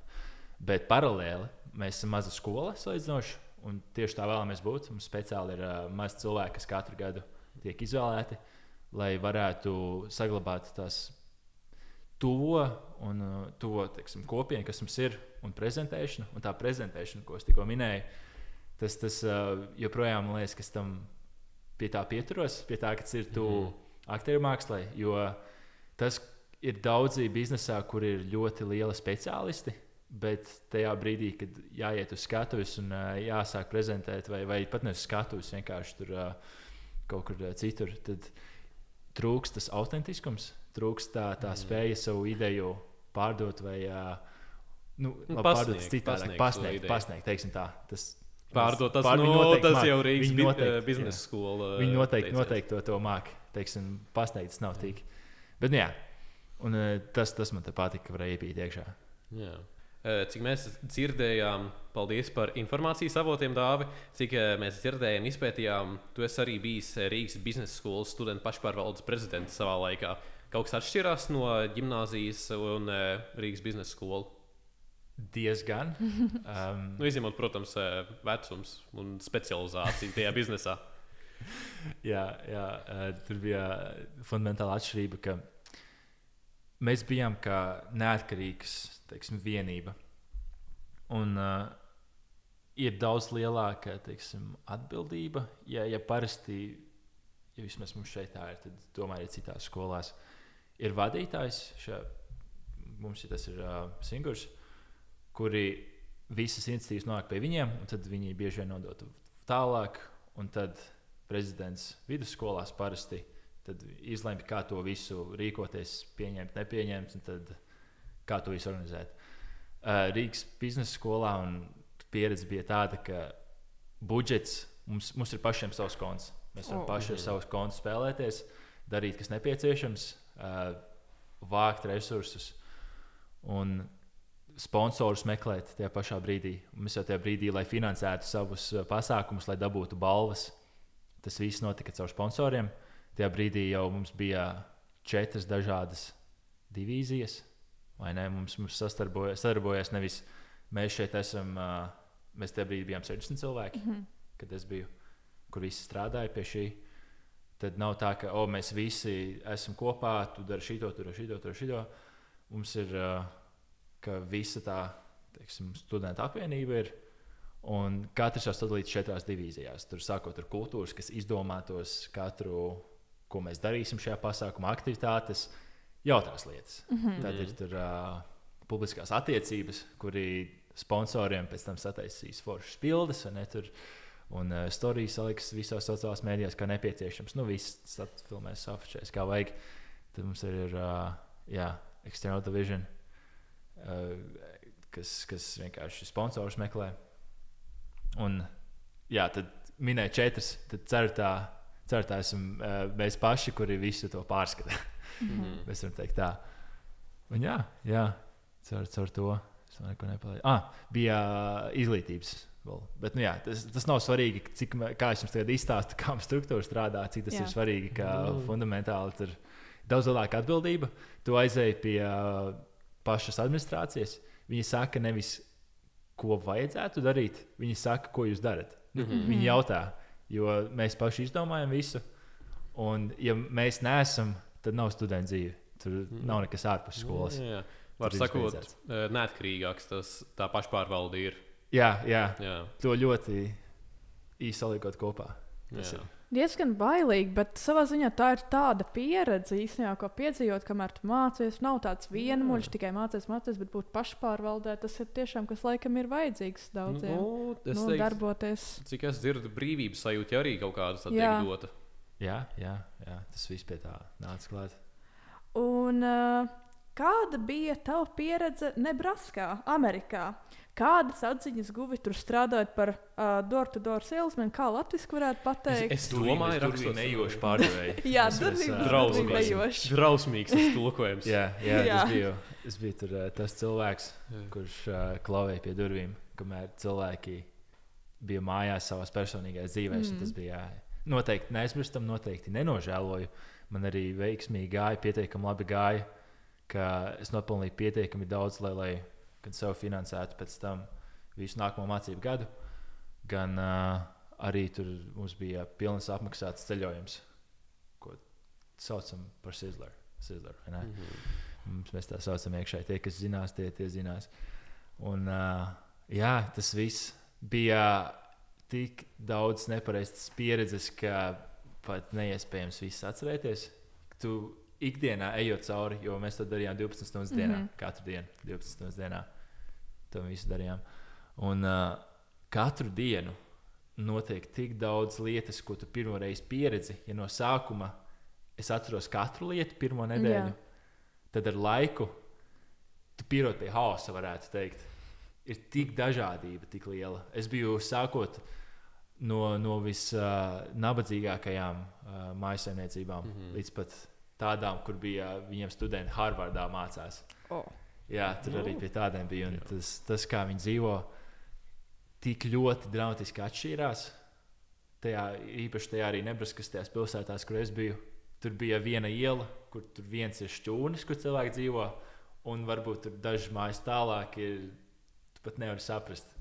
Bet paralēli mēs esam maza skola salīdzinoši, un tieši tā vēlamies būt. Mums speciāli ir maz cilvēki, kas katru gadu tiek izvēlēti, lai varētu saglabāt tās tuvo teiksim, kopienu, kas mums ir, un prezentēšana. Un tā prezentēšana, ko es tikko minēju, tas joprojām man liekas, kas tam pie tā pieturos, pie tā, kas ir aktieru mākslai. Jo tas ir daudzi biznesā, kur ir ļoti lieli speciālisti, bet tajā brīdī, kad jāiet uz skatuves un jāsāk prezentēt, vai pat ne uz skatuves, vienkārši tur kaut kur citur, tad trūkst tas autentiskums, trūkst tā spēja savu ideju pārdot vai pārdot citādāk, pasniegt, teiksim tā. Pārdot, tas jau Rīgas biznesa skola. Viņi noteikti to māk, teiksim, pasniegt, tas nav tik. Bet un tas man te patika, ka varēja iepīt iekšā. Jā. Cik mēs dzirdējām, paldies par informācijas avotiem, Dāvi. Cik mēs dzirdējām, izpētījām, tu esi arī bijis Rīgas biznesa skolas studentu pašpārvaldes prezidents savā laikā. Kaut kas atšķirās no ģimnāzijas un Rīgas biznesa skolu? Diezgan. Izņemot, protams, vecums un specializāciju tajā biznesā. jā, tur bija fundamentāla atšķirība, ka mēs bijām kā neatkarīgs, teiksim, vienība. Un ir daudz lielāka, teiksim, atbildība. Ja parasti, ja vismaz mums šeit tā ir, tad tomēr ir citās skolās, ir vadītājs. Mums tas ir Singurs, kuri visas iniciatīvas nāk pie viņiem, un tad viņi bieži vien nodot tālāk, un tad prezidents vidusskolās parasti izlemj, kā to visu rīkoties, pieņemt, nepieņemt, un tad kā to visu organizēt. Rīgas biznesa skolā un pieredze bija tāda, ka budžets, mums ir pašiem savs konts. Mēs varam paši ar savus kontus spēlēties, darīt, kas nepieciešams, vākt resursus un sponsorus meklēt tajā pašā brīdī. Mēs jau tajā brīdī, lai finansētu savus pasākumus, lai dabūtu balvas, tas viss notika caur sponsoriem. Tajā brīdī jau mums bija 4 dažādas divīzijas, vai ne? Mums sadarbojās nevis mēs šeit esam, mēs tajā brīdī bijām 60 cilvēki, kad es biju, kur visi strādāja pie šī. Tad nav tā, ka mēs visi esam kopā, tu dari šito, tu dari šito, tu dari šito. Mums ir ka visa tā, teiksim, studenta apvienība ir, un katrs jau sadalīts 4 divīzijās. Tur sākot ar kultūras, kas izdomātos katru, ko mēs darīsim šajā pasākumā, aktivitātes, jautrās lietas. Tad ir tur publiskās attiecības, kuri sponsoriem pēc tam sataisīs foršas bildes, un storijas saliks visās sociālās mēdījās, kā nepieciešams. Viss filmēs, afišēs, kā vajag. Tad mums ir External Division, kas vienkārši sponsors meklē. Un tad minēja 4, tad ceru esam mēs paši, kuri visu to pārskata. Mēs varam teikt tā. Un caur to es vēl neko nepalaidu. Bija izglītības vēl. Bet tas nav svarīgi, kā es jums tagad izstāstu, kā struktūra strādā, cik tas ir svarīgi, ka fundamentāli tur ir daudz lielāka atbildība. Tu aizēji pie pašas administrācijas. Viņi saka nevis, ko vajadzētu darīt, viņi saka, ko jūs darat. Viņi jautā, jo mēs paši izdomājam visu, un ja mēs neesam, tad nav studentu dzīve. Tur nav nekas ārpus skolas. Var sakot, neatkarīgāks tā pašpārvalde ir. Jā. To ļoti īsi salikot kopā. Diezgan bailīgi, bet savā ziņā tā ir tāda pieredze īstenībā, ko piedzīvot, kamēr tu mācies. Nav tāds vienmuļš, tikai mācies, bet būt pašpārvaldē. Tas ir tiešām, kas laikam ir vajadzīgs daudziem. Darboties. Cik es dzirdu, brīvības sajūta arī kaut kāda tiek dota. Jā, tas viss pie tā nāca klāt. Un kāda bija tava pieredze Nebraskā, Amerikā? Kādas atziņas guvi tur strādājot par door-to-door salesman? Kā latviski varētu pateikt? Es domāju, ka tur nejoši pārdevēji. Jā, drausmīgs. Drausmīgs tas tulkojums. Jā, es biju tur tas cilvēks, kurš klavēja pie durvīm, kamēr cilvēki bija mājās savās personīgajās dzīvēs. Tas bija noteikti neaizmirstam, noteikti nenožēloju. Man arī veiksmīgi gāja, pietiekami labi gāja, ka es nopelnīju pietiekami daudz, lai kad sev finansētu pēc tam visu nākamo mācību gadu. Gan arī tur mums bija pilns apmaksāts ceļojums, ko saucam par Sizzler. Mēs tā saucam iekšēji. Tie, kas zinās, tie zinās. Un tas viss bija tik daudz nepareizas pieredzes, ka pat neiespējams viss atcerēties. Tu ikdienā ejot cauri, jo mēs to darījām 12 stundas dienā, katru dienu 12 stundas dienā. To visu darījām. Un katru dienu notiek tik daudz lietas, ko tu pirmoreiz pieredzi. Ja no sākuma es atceros katru lietu pirmo nedēļu, tad ar laiku tu pierod pie hausa, varētu teikt. Ir tik dažādība, tik liela. Es biju sākot no visnabadzīgākajām mājsaimniecībām līdz pat tādām, kur bija viņiem studenti Harvardā mācās. Jā, tur arī pie tādiem bija. Un tas, kā viņi dzīvo, tik ļoti dramatiski atšķīrās. Īpaši tajā arī Nebraskas tajās pilsētās, kur es biju. Tur bija viena iela, kur tur viens ir šķūnis, kur cilvēki dzīvo. Un varbūt tur dažas mājas tālāk ir pat nevar saprast,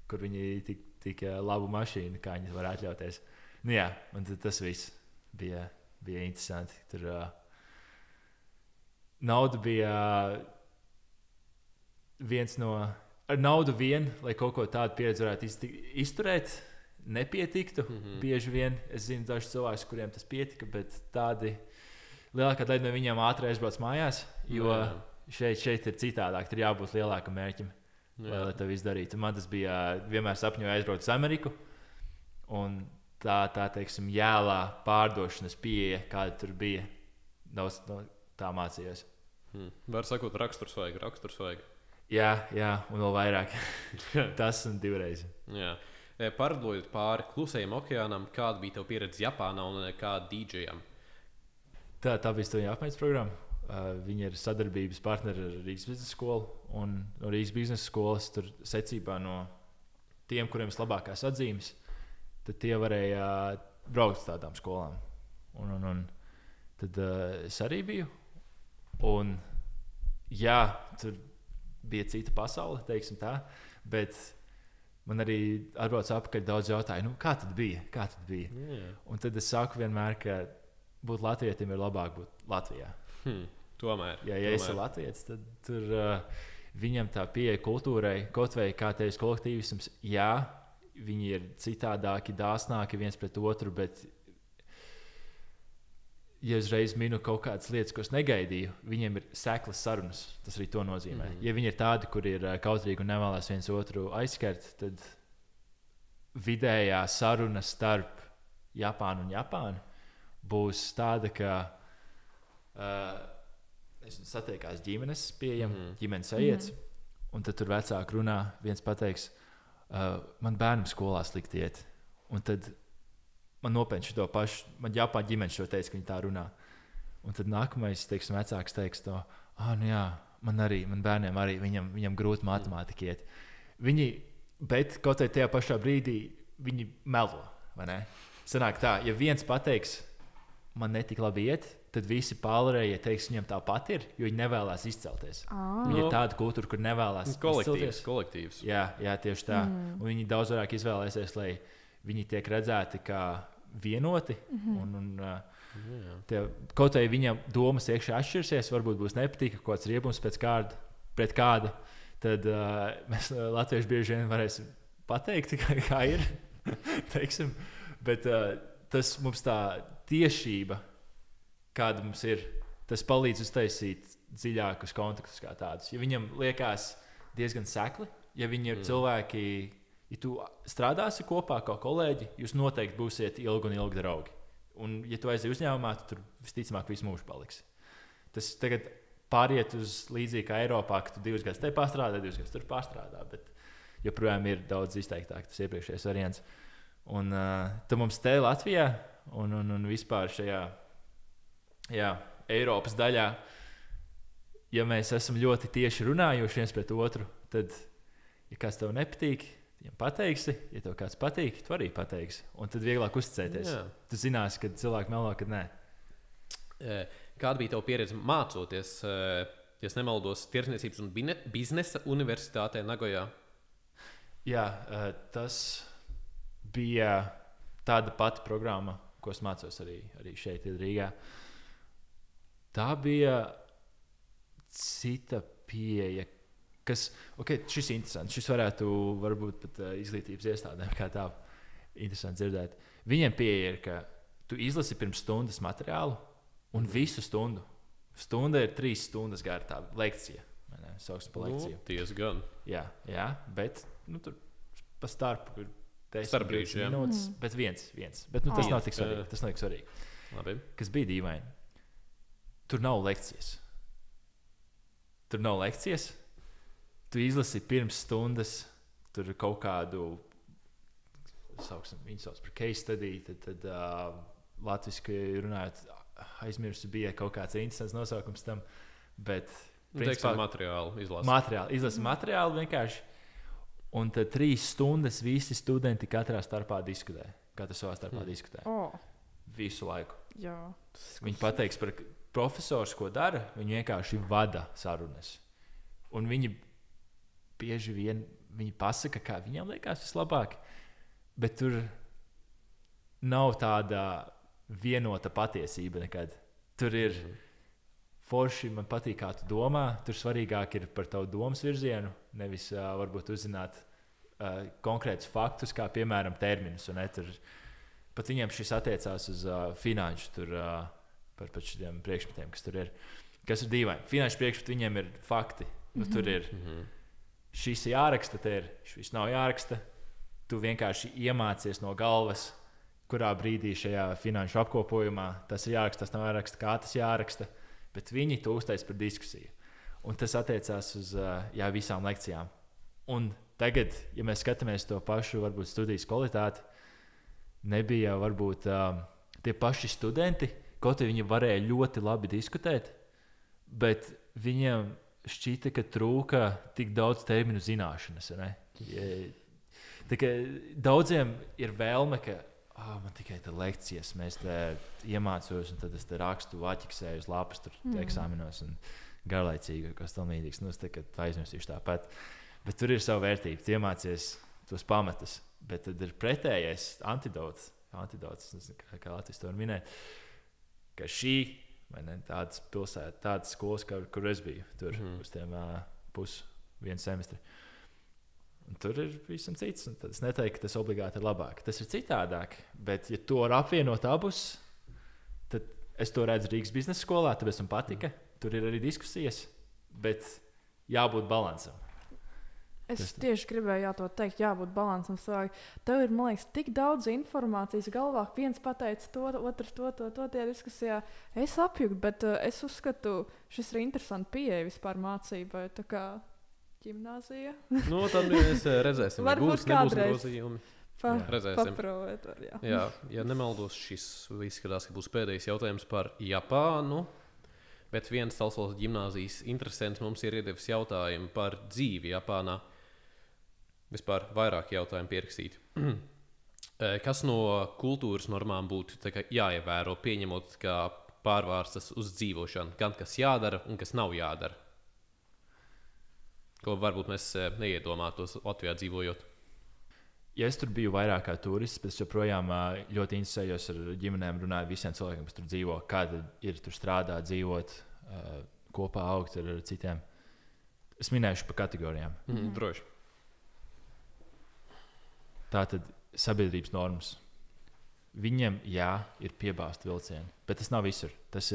kur viņi tik labu mašīnu, kā viņi var atļauties. Nu jā, un tas viss bija interesanti. Tur nauda bija viens no... Ar naudu vien, lai kaut ko tādu pieredzi varētu izturēt, nepietiktu. Bieži vien es zinu dažus cilvēkus, kuriem tas pietika, bet tādi lielākā daļa no viņiem ātri aizbrauc mājās, jo šeit ir citādāk. Tur jābūt lielākam mērķim, lai to izdarītu. Man tas bija vienmēr sapņoju aizbraukt uz Ameriku, un tā teiksim, jēlā pārdošanas pieeja, kāda tur bija, daudz no tā mācījos. Var sakot, raksturs vajag. Jā, un vēl vairāk. Tas un divreiz. Jā. Pārlidojot pāri Klusajam okeānam, kāda bija tava pieredze Japānā un kāda DJam? Tā bija studiju apmaiņas programma. Viņi ir sadarbības partneri ar Rīgas biznesa skolu. Un no Rīgas biznesa skolas tur secībā no tiem, kuriem ir labākās atzīmes, tad tie varēja braukt uz tādām skolām. Un tad es arī biju. Un jā, tur bija cita pasaule, teiksim tā, bet man arī atbrauca apakaļ daudz jautājumu, kā tad bija? Un tad es saku vienmēr, ka būt latvietim ir labāk būt Latvijā. Tomēr. Ja es esmu latvietis, tad tur viņam tā pieeja kultūrai, kaut vai kā tevis kolektīvisms, jā, viņi ir citādāki, dāsnāki viens pret otru, bet ja uzreiz minu kaut kādas lietas, ko es negaidīju, viņiem ir seklas sarunas. Tas arī to nozīmē. Ja viņi ir tādi, kur ir kautrīgi un nevēlas viens otru aizskart, tad vidējā saruna starp Japānu un Japānu būs tāda, ka satiekās ģimenes pieejami, ģimenes aiets, un tad tur vecāki runā, viens pateiks, man bērnam skolā slikti iet. Un tad man nopietni to pašu, man Japāņu ģimene šo teica, ka viņi tā runā. Un tad nākamais, teiksim, vecāks teiks to, nu jā, man bērniem arī, viņam grūti matemātika iet. Bet kaut vai tajā pašā brīdī viņi melo, vai ne? Sanāk tā, ja viens pateiks, man netik labi iet, tad visi pārējie teiks, viņam tāpat ir, jo viņi nevēlas izcelties. Viņi ir tāda kultūra, kur nevēlas izcelties. Kolektīvs. Jā, tieši tā. Un viņi daudz vairāk izvēlēsies, lai viņi tiek redzēti kā vienoti. Kaut vai viņam domas iekšā atšķirsies, varbūt būs nepatīk, kaut kāds riebums pret kādu, tad mēs latvieši bieži vien varēsim pateikt, kā ir. Teiksim. Bet tas mums tā tiešība, kāda mums ir, tas palīdz uztaisīt dziļākus kontaktus kā tādus. Ja viņam liekas diezgan sekli, ja viņi ir cilvēki, ja tu strādāsi kopā kā kolēģi, jūs noteikti būsiet ilgi draugi. Un, ja tu aizies uzņēmumā, tad tur visticamāk visu mūžu paliksi. Tas tagad pāriet uz līdzīgi kā Eiropā, ka tu 2 gadus te pārstrādā, 2 gadus tur pārstrādā, bet joprojām ir daudz izteiktāk tas iepriekšējais variants. Un tu mums te Latvijā un vispār šajā Eiropas daļā, ja mēs esam ļoti tieši runājuši viens pret otru, tad, ja kāds tev nepatīk, viņam pateiksi, ja tev kāds patīk, tu arī pateiksi. Un tad vieglāk uzticēties. Jā. Tu zināsi, kad cilvēki melo, kad nē. Kāda bija tava pieredze mācoties, ja es nemaldos, Tirdzniecības un biznesa universitātē Nagojā? Jā, tas bija tāda pati programma, ko es mācos arī šeit, Rīgā. Tā bija cita pieeja. Šis ir interesants. Šis varētu varbūt pat izglītības iestādēm kā tā interesanti dzirdēt. Viņiem pieeja ir, ka tu izlasi pirms stundas materiālu un visu stundu. Stunda ir 3 stundas gara tā lekcija. Sauksim pa lekciju. Diezgan. Jā, bet tur pa starpu ir 10 minūtes, bet viens. Bet tas nav tik svarīgi. Labi. Kas bija dīvaini? Tur nav lekcijas. Tu izlasi pirms stundas tur kaut kādu, viņu sauc par case study, tad latviski runājot, aizmirsu bija kaut kāds interesants nosaukums tam, bet principā materiālu izlasi materiālu vienkārši, un tad 3 stundas visi studenti katrā starpā diskutē, diskutē. Visu laiku. Jā. Viņi pateiks par profesors, ko dara, viņi vienkārši vada sarunas. Un viņi bieži vien viņi pasaka, kā viņiem liekas vislabāk, bet tur nav tāda vienota patiesība nekad. Tur ir forši, man patīk, kā tu domā, tur svarīgāk ir par tavu domas virzienu, nevis varbūt uzzināt konkrētus faktus, kā piemēram terminus. Pat viņiem šis attiecās uz finanšu, tur, par šiem priekšmetiem, kas tur ir. Kas ir dīvaini? Finanšu priekšmeti viņiem ir fakti. Tur ir šis jāraksta, šis nav jāraksta. Tu vienkārši iemācies no galvas, kurā brīdī šajā finanšu apkopojumā tas ir jāraksta, tas nav jāraksta, kā tas jāraksta. Bet viņi to uztais par diskusiju. Un tas attiecās uz visām lekcijām. Un tagad, ja mēs skatāmies to pašu varbūt studijas kvalitāti, nebija varbūt tie paši studenti, kaut arī viņi varēja ļoti labi diskutēt, bet viņiem šķita, ka trūka tik daudz terminu zināšanas. Daudziem ir vēlme, ka man tikai tā lekcijas, mēs te iemācos, un tad es te rakstu, aķiksēju uz lapas eksāmenos un garlaicīgi, kas tam līdzīgs. Es te aizmirsīšu tāpat. Bet tur ir sava vērtība, tu iemācies tos pamatus. Bet tad ir pretējais antidots, kā Latvijas to var minēt, ka šī tādas pilsētas, tādas skolas, kur es biju tur uz tiem vienu semestri. Un tur ir visam cits, un tad es neteiktu, ka tas obligāti ir labāk. Tas ir citādāk, bet ja to var apvienot abus, tad es to redzu Rīgas biznesa skolā, tāpēc man patika. Tur ir arī diskusijas, bet jābūt balansam. Es tieši gribēju to teikt, jābūt balansam. Tev ir, man liekas, tik daudz informācijas galvā. Viens pateica to, otrs to tajā diskusijā. Es apjuku, bet es uzskatu, šis ir interesants pieeja vispār mācībai. Tā kā ģimnāzija. Tad mēs redzēsim, varbūt kādreiz grozījumi. Redzēsim. Ja nemaldos, šis izskatās, ka būs pēdējais jautājums par Japānu. Bet viens Talsolas ģimnāzijas interesants mums ir iedevis jautājumu par dzīvi Japānā. Vispār vairāk jautājumu pierakstīti. Kas no kultūras normām būtu jāievēro, pieņemot, kā pārvārstas uz dzīvošanu? Gan kas jādara un kas nav jādara? Ko varbūt mēs neiedomātos Latvijā dzīvojot? Ja es tur biju vairāk kā turists, bet es joprojām ļoti interesējos ar ģimenēm, runāju visiem cilvēkiem, kas tur dzīvo, kāda ir tur strādāt, dzīvot, kopā augt ar citiem. Es minēšu pa kategorijām. Droši. Tātad sabiedrības normas. Viņiem, ir piebāzti vilcieni, bet tas nav visur. Es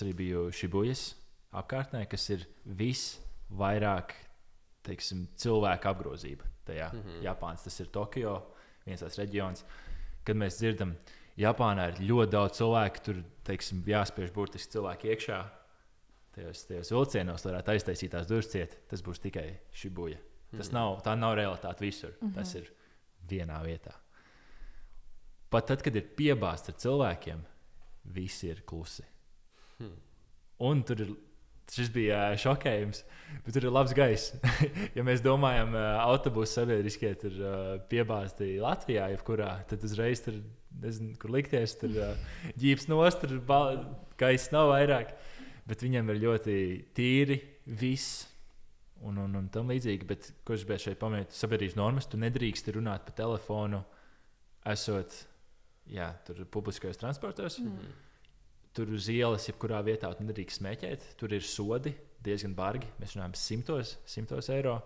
arī biju Šibujas apkārtnē, kas ir visvairāk, cilvēku apgrozība tajā. Japāns, tas ir Tokio, viens tās reģions. Kad mēs dzirdam, Japānā ir ļoti daudz cilvēku, tur, jāspiež burtiski cilvēki iekšā. Tajos vilcienos varētu aiztaisīt tās durvis ciet. Tas būs tikai Šibuja. Tā nav realitāte visur. Tas ir vienā vietā. Pat tad, kad ir piebāzts ar cilvēkiem, visi ir klusi. Un šis bija šokējums, bet tur ir labs gaiss. Ja mēs domājam, autobusu sabiedriskie tur piebāzti Latvijā, jebkurā, tad uzreiz tur, nezinu, kur likties, tur ģīps nost, tur gaiss nav vairāk, bet viņam ir ļoti tīri viss. Un tam līdzīgi, bet, ko es gribēju šeit pamanīt, sabiedrības normas, tu nedrīksti runāt pa telefonu, esot, tur publiskajos transportos. Tur uz ielas, jebkurā vietā, tu nedrīkst smēķēt. Tur ir sodi, diezgan bargi, mēs runājam 100 eiro.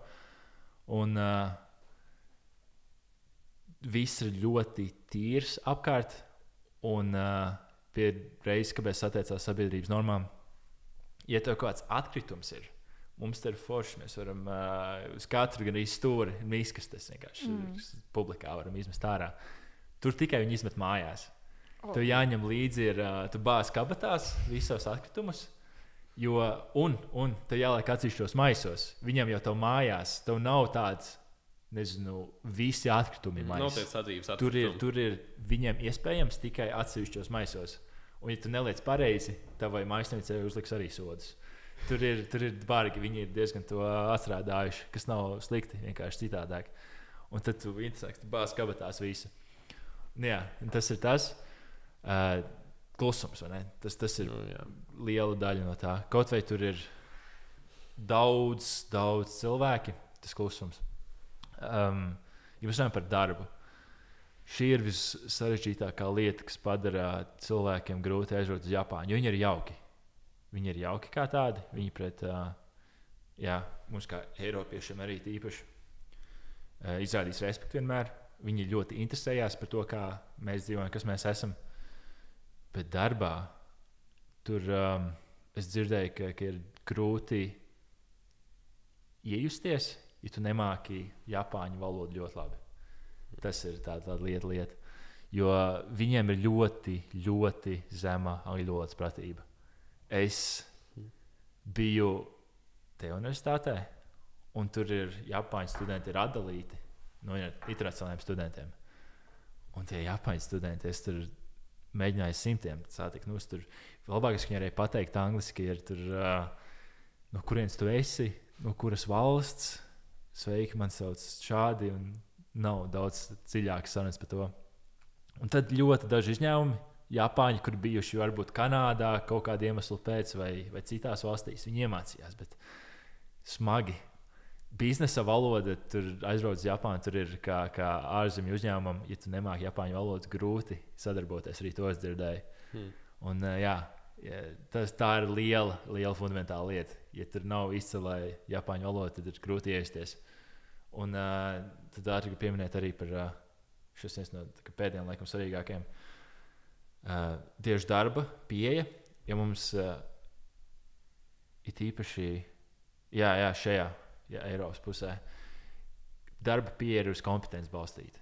Un viss ir ļoti tīrs apkārt, un pie reizes, kāpēc attiecās sabiedrības normām, ja tev kāds atkritums ir, mums te ir forši, mēs varam uz katru gan arī stūri miskastes vienkārši publikā varam izmest ārā. Tur tikai viņi izmet mājās. Tev jāņem līdzi, tu bāz kabatās visos atkritumus, un tev jāliek atsevišķos maisos. Viņam jau tev mājās, tev nav tāds, nezinu, visi atkritumi mais. Nav tāds sadzīves atkritumi. Tur ir viņiem iespējams tikai atsevišķos maisos. Un ja tu neliec pareizi, tavai maisnīcai uzliks arī sodus. Tur ir bargi, viņi ir diezgan to atstrādājuši, kas nav slikti, vienkārši citādāk. Un tad tu bāz kabatās visu. Tas ir tas. Klusums, vai ne? Tas ir liela daļa no tā. Kaut vai tur ir daudz cilvēki, tas klusums. Ja mēs runājam par darbu, šī ir vissarežģītākā lieta, kas padara cilvēkiem grūti aizbraukt uz Japānu. Jo viņi ir jauki. Viņi ir jauki kā tādi. Viņi pret mums, kā Eiropiešiem, arī īpaši izrādīs respektu vienmēr. Viņi ļoti interesējās par to, kā mēs dzīvojam, kas mēs esam. Bet darbā tur es dzirdēju, ka ir grūti iejusties, ja tu nemāki japāņu valodu ļoti labi. Tas ir tāda lieta. Jo viņiem ir ļoti, ļoti zema angļu valodas pratība. Es biju te universitātē, un tur ir japāņu studenti ir atdalīti no internacionālajiem studentiem. Un tie japāņu studenti, es tur mēģināju simtiem satikt. Tur labākais, ka viņi arī pateikt angliski, ir tur, no kurienes tu esi, no kuras valsts. Sveiki, man sauc šādi, un nav daudz dziļākas sarunas par to. Un tad ļoti daži izņēmumi. Japāņi, kur bijuši varbūt Kanādā kaut kādu iemeslu pēc vai citās valstīs, viņi iemācījās, bet smagi. Biznesa valoda, tur aizbrauc uz Japānu, tur ir kā ārzemju uzņēmumam, ja tu nemāki japāņu valodu, grūti sadarboties, arī to es dzirdēju. Un tā ir liela fundamentāla lieta. Ja tur nav izcilā japāņu valoda, tad ir grūti iejusties. Un tad gribu pieminēt arī par šis viens no pēdējiem laikam svarīgākiem. Tieši darba pieeja, ja mums ir īpaši šajā Eiropas pusē darba pieeja ir uz kompetenci balstīta.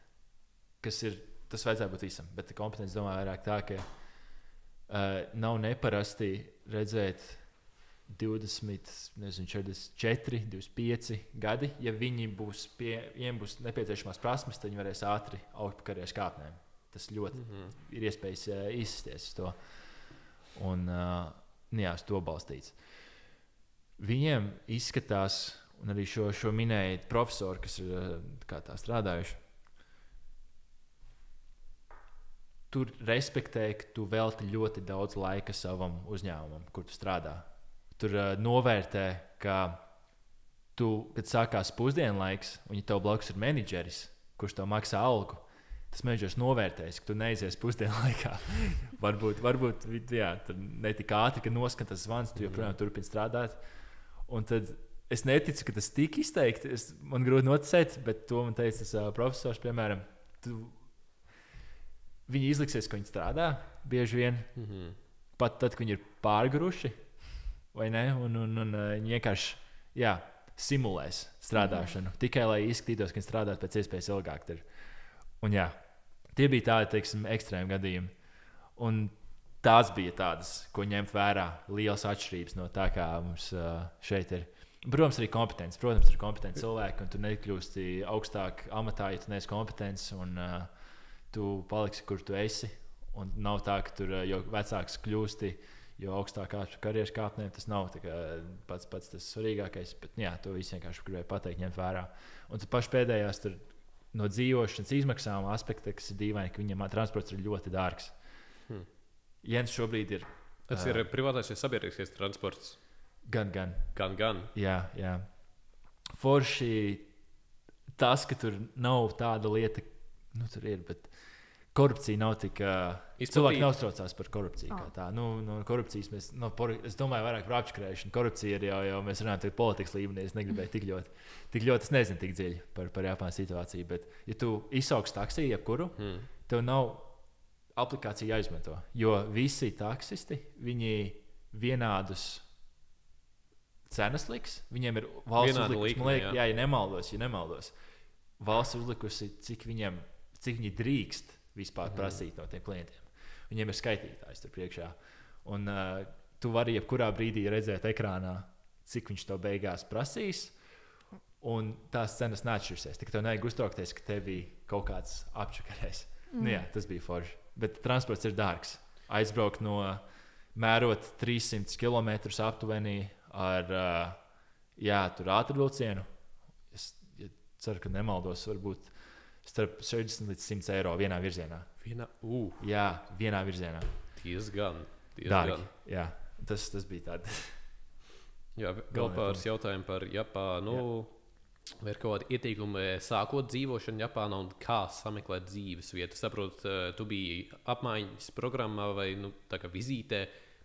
Tas vajadzētu būt visam, bet kompetence domāju vairāk tā, ka nav neparasti redzēt 20, 44, 25 gadi. Ja viņiem būs nepieciešamās prasmes, tad viņi varēs ātri augt pa karjeras kāpnēm. Tas ļoti ir iespējas izsties uz to. Un uz to balstīts. Viņiem izskatās, un arī šo minēja profesori, kas ir kā tā strādājuši, tur respektē, ka tu velti ļoti daudz laika savam uzņēmumam, kur tu strādā. Tur novērtē, ka tu, kad sākās pusdienlaiks, un ja tev blakus ir menedžeris, kurš tev maksā algu, tas menedžers novērtēs, ka tu neaizies pusdienlaikā. varbūt ne tik ātri, ka noskan tas zvans, tu joprojām turpini strādāt. Un tad es neticu, ka tas tik izteikti. Man grūti noticēt, bet to man teica tas profesors, piemēram, viņi izliksies, ka viņi strādā bieži vien, pat tad, kad viņi ir pārguruši, vai ne? Un viņi vienkārši simulēs strādāšanu, tikai lai izskatītos, ka viņi strādāt pēc iespējas ilgāk. Un tie bija tādi, teiksim, ekstrēmi gadījumi. Un tās bija tādas, ko ņemt vērā, lielas atšķirības no tā, kā mums šeit ir. Protams, arī kompetence. Protams, ir kompetenti cilvēki, un tu nekļūsti augstāk amatā, ja tu neesi kompetents, un tu paliksi, kur tu esi. Un nav tā, ka tur jau vecāks kļūsti, jo augstāk kāpš karjeras kāpnēm. Tas nav pats tas svarīgākais, bet to visu vienkārši gribēju pateikt, ņemt vērā. Un tad paši pēdējās tur no dzīvošanas izmaksām aspekta, kas ir dīvaini, ka viņam transports ir ļoti dārgs. Jens šobrīd ir. Tas ir privātais vai sabiedriskais transports? Gan. Jā. Forši tas, ka tur nav tāda lieta, tur ir, bet korupcija nav tik. Cilvēki neuztraucās par korupciju. Kā tā. No korupcijas es domāju vairāk par apčakarēšanu. Korupcija ir jau mēs runājam politikas līmenī. Es negribēju tik ļoti, es nezinu tik dziļi par Japānas situāciju. Bet, ja tu izsauks taksiju, jebkuru, tev nav aplikācija jāizmanto. Jo visi taksisti, viņi vienādus cenas liks. Viņiem ir valsts uzlikusi, ja nemaldos. Valsts uzlikusi, cik viņi drīkst vispār prasīt no tiem klientiem. Viņiem ir skaitītājs tur priekšā. Un tu vari jebkurā brīdī redzēt ekrānā, cik viņš to beigās prasīs. Un tās cenas neatšķirsies. Tik tev nevajag uztraukties, ka tevi kaut kāds apčakarēs. Tas bija forši. Bet transports ir dārgs. Aizbraukt mērot 300 km aptuveni ar ātrvilcienu. Es ceru, ka nemaldos, varbūt starp 60 līdz 100 eiro vienā virzienā. Jā, vienā virzienā. Diezgan. Dārgi. Jā, tas bija tāds. Jā, vēl pāris jautājumu par Japānu. Vai ir kaut kādi ieteikumi sākot dzīvošanu Japānā un kā sameklēt dzīves vietu? Saprotu, tu biji apmaiņas programmā vai tā kā vizītē,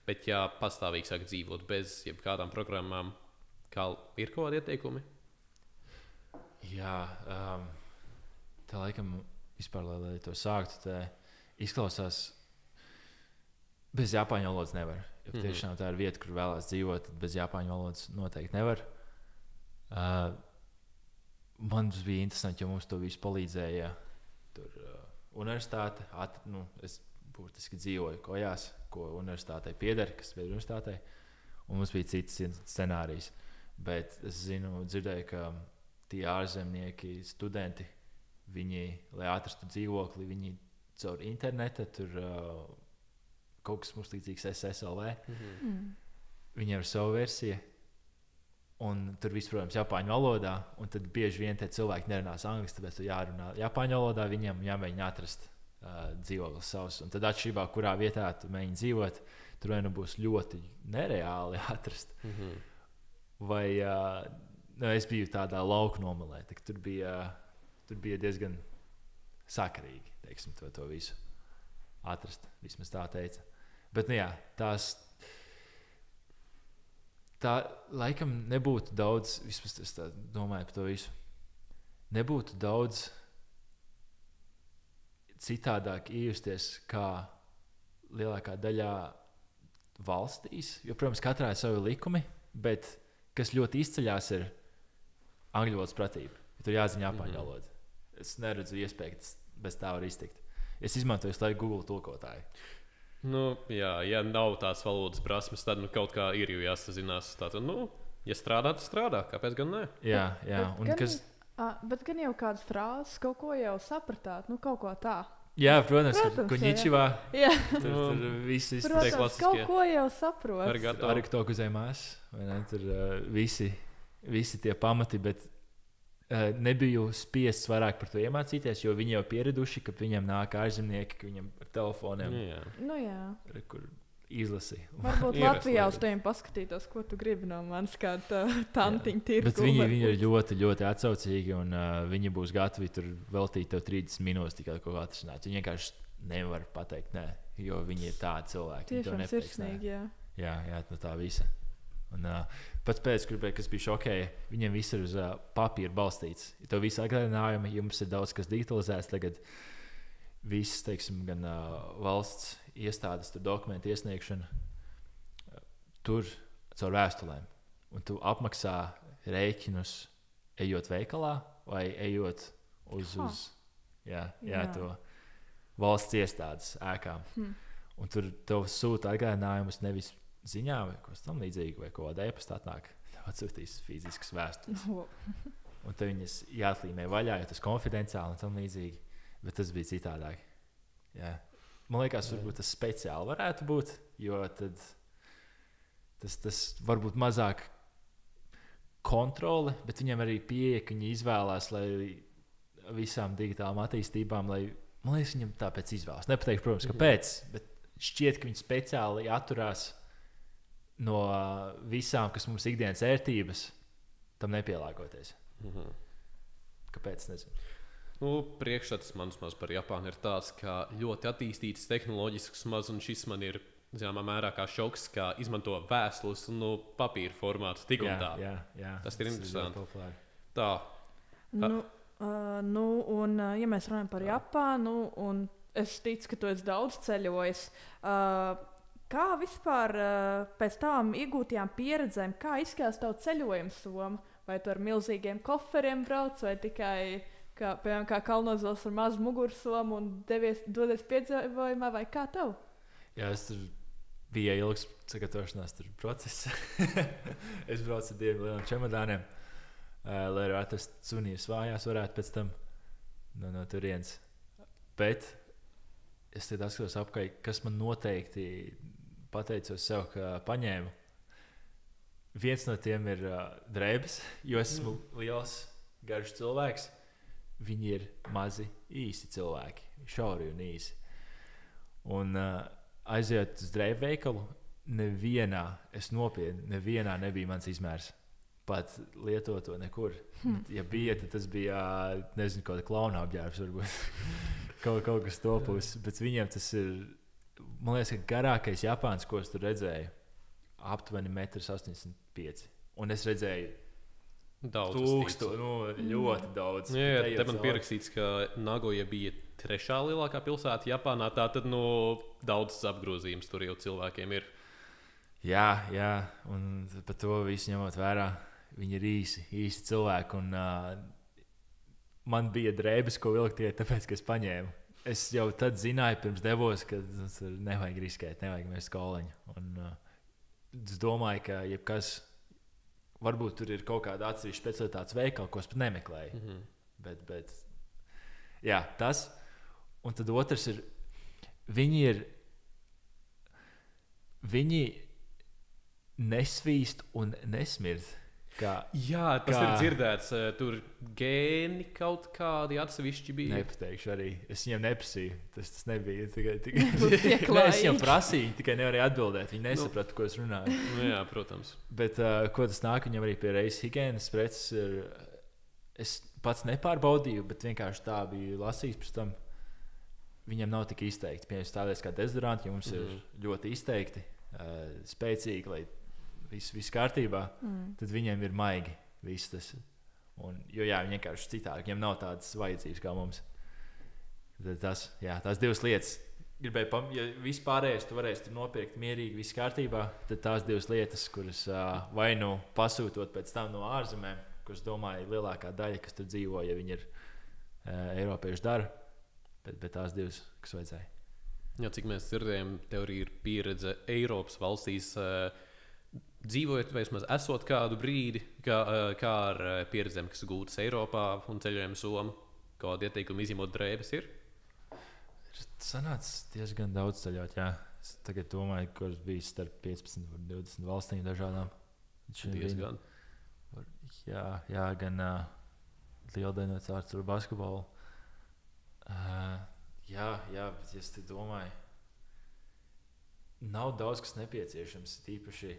bet ja pastāvīgi sāk dzīvot bez jebkādām programmām, kā ir kaut kādi ieteikumi? Jā, tā laikam vispār, lai to sāktu, tā izklausās bez japāņu valodas nevar. Ja tiešām tā ir vieta, kur vēlās dzīvot, tad bez japāņu valodas noteikti nevar. Man tas bija interesanti, jo mums to visu palīdzēja universitāte. Es būtiski dzīvoju Kojās, ko universitātei pieder, kas pieder universitātei. Un mums bija cits scenārijs. Bet es dzirdēju, ka tie ārzemnieki, studenti, viņi, lai atrastu dzīvokli, viņi caur internetu, tur kaut kas mums līdzīgs SSLV. Viņiem ir savu versiju. Un tur viss, protams, japāņu valodā. Un tad bieži vien tie cilvēki nerunās angliski, tāpēc tur jārunā japāņu valodā. Viņiem jāmēģina atrast dzīvoklis savs. Un tad atšķirībā, kurā vietā tu mēģini dzīvot, tur vai nu būs ļoti nereāli atrast. Vai es biju tādā lauku nomalē. Tur bija diezgan sakarīgi, teiksim, to visu atrast. Vismaz tā teica. Bet, jā, tā laikam nebūtu daudz, vismaz es tā domāju par to visu, nebūtu daudz citādāk iejusties kā lielākā daļā valstīs. Jo, protams, katrā ir savi likumi, bet kas ļoti izceļās ir angļu valodas pratība. Tur jāzina japāņu valoda. Es neredzu iespēju, ka bez tā var iztikt. Es izmantoju visu laiku Google tulkotāju. Ja nav tās valodas prasmes, tad kaut kā ir jau jāsazinās. Tātad, ja strādā, tad strādā. Kāpēc gan ne? Jā. Bet gan jau kādas frāzes, kaut ko jau sapratāt, kaut ko tā. Jā, protams, Konnichiwa. Jā. Tur viss protams, kaut ko jau saprot. Arī to guzēmās. Tur visi tie pamati, bet nebiju spiests vairāk par to iemācīties, jo viņi jau pieraduši, ka viņiem nāk ārzemnieki, ka viņiem ar telefoniem kur izlasi. Varbūt Latvijā uz tiem paskatītos, ko tu gribi no manis, kā tantiņa tirgu. Bet viņi ir ļoti, ļoti atsaucīgi, un viņi būs gatavi tur veltīt tev 30 minūtes tikai kaut kā atrisināt. Viņi vienkārši nevar pateikt nē, jo viņi ir tādi cilvēki. Tiešām sirsnīgi, jā. Jā, no tā visa. Un, pats pēdējais, kas bija šokēja, viņiem viss ir uz papīra balstīts. Ja tev viss atgādinājumi, ja mums ir daudz kas digitalizēts, tagad viss, teiksim, gan valsts iestādes, tur dokumentu iesniegšana, tur caur vēstulēm. Un tu apmaksā rēķinus, ejot veikalā vai ejot uz to valsts iestādes ēkām. Un tur tev sūta atgādinājumus nevis ziņā vai kaut tam līdzīgu, vai kaut kādā e-pastā atnāk, tev atsūtīs fiziskas vēstules. Un tev viņas jāatlīmē vaļā, jo tas konfidenciāli un tam līdzīgi. Bet tas bija citādāk. Jā. Man liekas, varbūt tas speciāli varētu būt, jo tad tas varbūt mazāk kontrole, bet viņiem arī pieeja, ka viņi izvēlās, lai visām digitālām attīstībām, lai, man liekas, viņam tāpēc izvēlas. Nepateikšu, protams, kāpēc, bet šķiet, ka viņi speciāli atturās no visām, kas mums ikdienas ērtības, tam nepielāgoties. Kāpēc? Nezinu. Priekšstats mans par Japānu ir tāds, ka ļoti attīstīts tehnoloģisks maz, un šis man ir, zināmā mērā, kā šoks, kā izmanto vēstules un papīra formātu tik un tā. Jā. Tas ir interesanti. Tā. Un ja mēs runājam par Japānu, un es ticu, ka tu esi daudz ceļojis, kā vispār pēc tām iegūtajām pieredzēm, kā izskatās tavu ceļojumu Somā? Vai tu ar milzīgiem koferiem brauc, vai tikai kā kalnozos ar mazu mugursomu un dodies piedzīvojumā, vai kā tev? Jā, es tur bija ilgs sagatavošanās process. Es braucu ar diviem lieliem čemodāniem, lai arī atrastu sunījas vājās varētu pēc tam no turienes. Bet es tad atskatos apkārt, kas man noteikti pateicos sev, ka paņēmu. Viens no tiem ir drēbes, jo es esmu liels, garš cilvēks. Viņi ir mazi, īsi cilvēki, šauri un īsi. Un aizejot uz drēbu veikalu, nevienā nebija mans izmērs. pat lietot to nekur. Ja bija, tad tas bija, nezinu, kaut kāda klauna apģērbs varbūt. kaut kas to pusi. Bet viņiem tas ir, man liekas, ka garākais Japāns, ko es tur redzēju, aptuveni 1,85 m. Un es redzēju ļoti daudz. Jā, te man pierakstīts, ka Nagoja bija 3. lielākā pilsēta Japānā. Tā tad daudzas apgrozījums tur jau cilvēkiem ir. Jā, un par to visu ņemot vērā. Viņi ir īsi cilvēki. Un, man bija drēbes, ko vilkt tikai tāpēc, ka es paņēmu. Es jau tad zināju, pirms devos, ka nevajag riskēt, nevajag mest skoliņu. Un, es domāju, ka jebkas, varbūt tur ir kaut kāda atsevišķa specialitātes veikala, ko es pat nemeklēju. Bet jā, tas. Un tad otrs ir, viņi nesvīst un nesmird. Jā, tas ir dzirdēts. Tur gēni kaut kādi atsevišķi bija. Nepateikšu arī. Es viņiem neprasīju. Tas nebija. Es viņiem prasīju, tikai nevarēju atbildēt. Viņi nesaprata, ko es runāju. Jā, protams. Bet ko tas nāk, viņam arī pie reizes higienas preces ir. Es pats nepārbaudīju, bet vienkārši tā bija lasījis pēc tam. Viņiem nav tik izteikti. Piemēram, tādēļ kā dezodoranti, jo mums ir ļoti izteikti, spēcīgi, lai viss kārtībā, tad viņiem ir maigi viss tas. Jo viņi vienkārši citādi, viņiem nav tādas vajadzības kā mums. Tad tās divas lietas. Gribēju, ja vispārējais tu varēsi tur nopirkt mierīgi, viss kārtībā, tad tās divas lietas, kuras vai nu pasūtot pēc tam no ārzemēm, kuras domāju lielākā daļa, kas tur dzīvo, ja viņi ir eiropieši dara, bet tās divas, kas vajadzēja. Jā, cik mēs dzirdējam, tev arī ir pieredze Eiropas valstīs, dzīvojot vai vismaz esot kādu brīdi, kā ar pieredzēm, kas gūtas Eiropā un ceļojumu Somu, kādu ieteikumu izņemot drēbes ir? Sanāca diezgan daudz ceļot, jā. Es tagad domāju, ka es biju starp 15 un 20 valstīm dažādām. Diezgan. Jā, gan lieldienot ar basketbolu. Jā, bet es te domāju, nav daudz, kas nepieciešams, tīpaši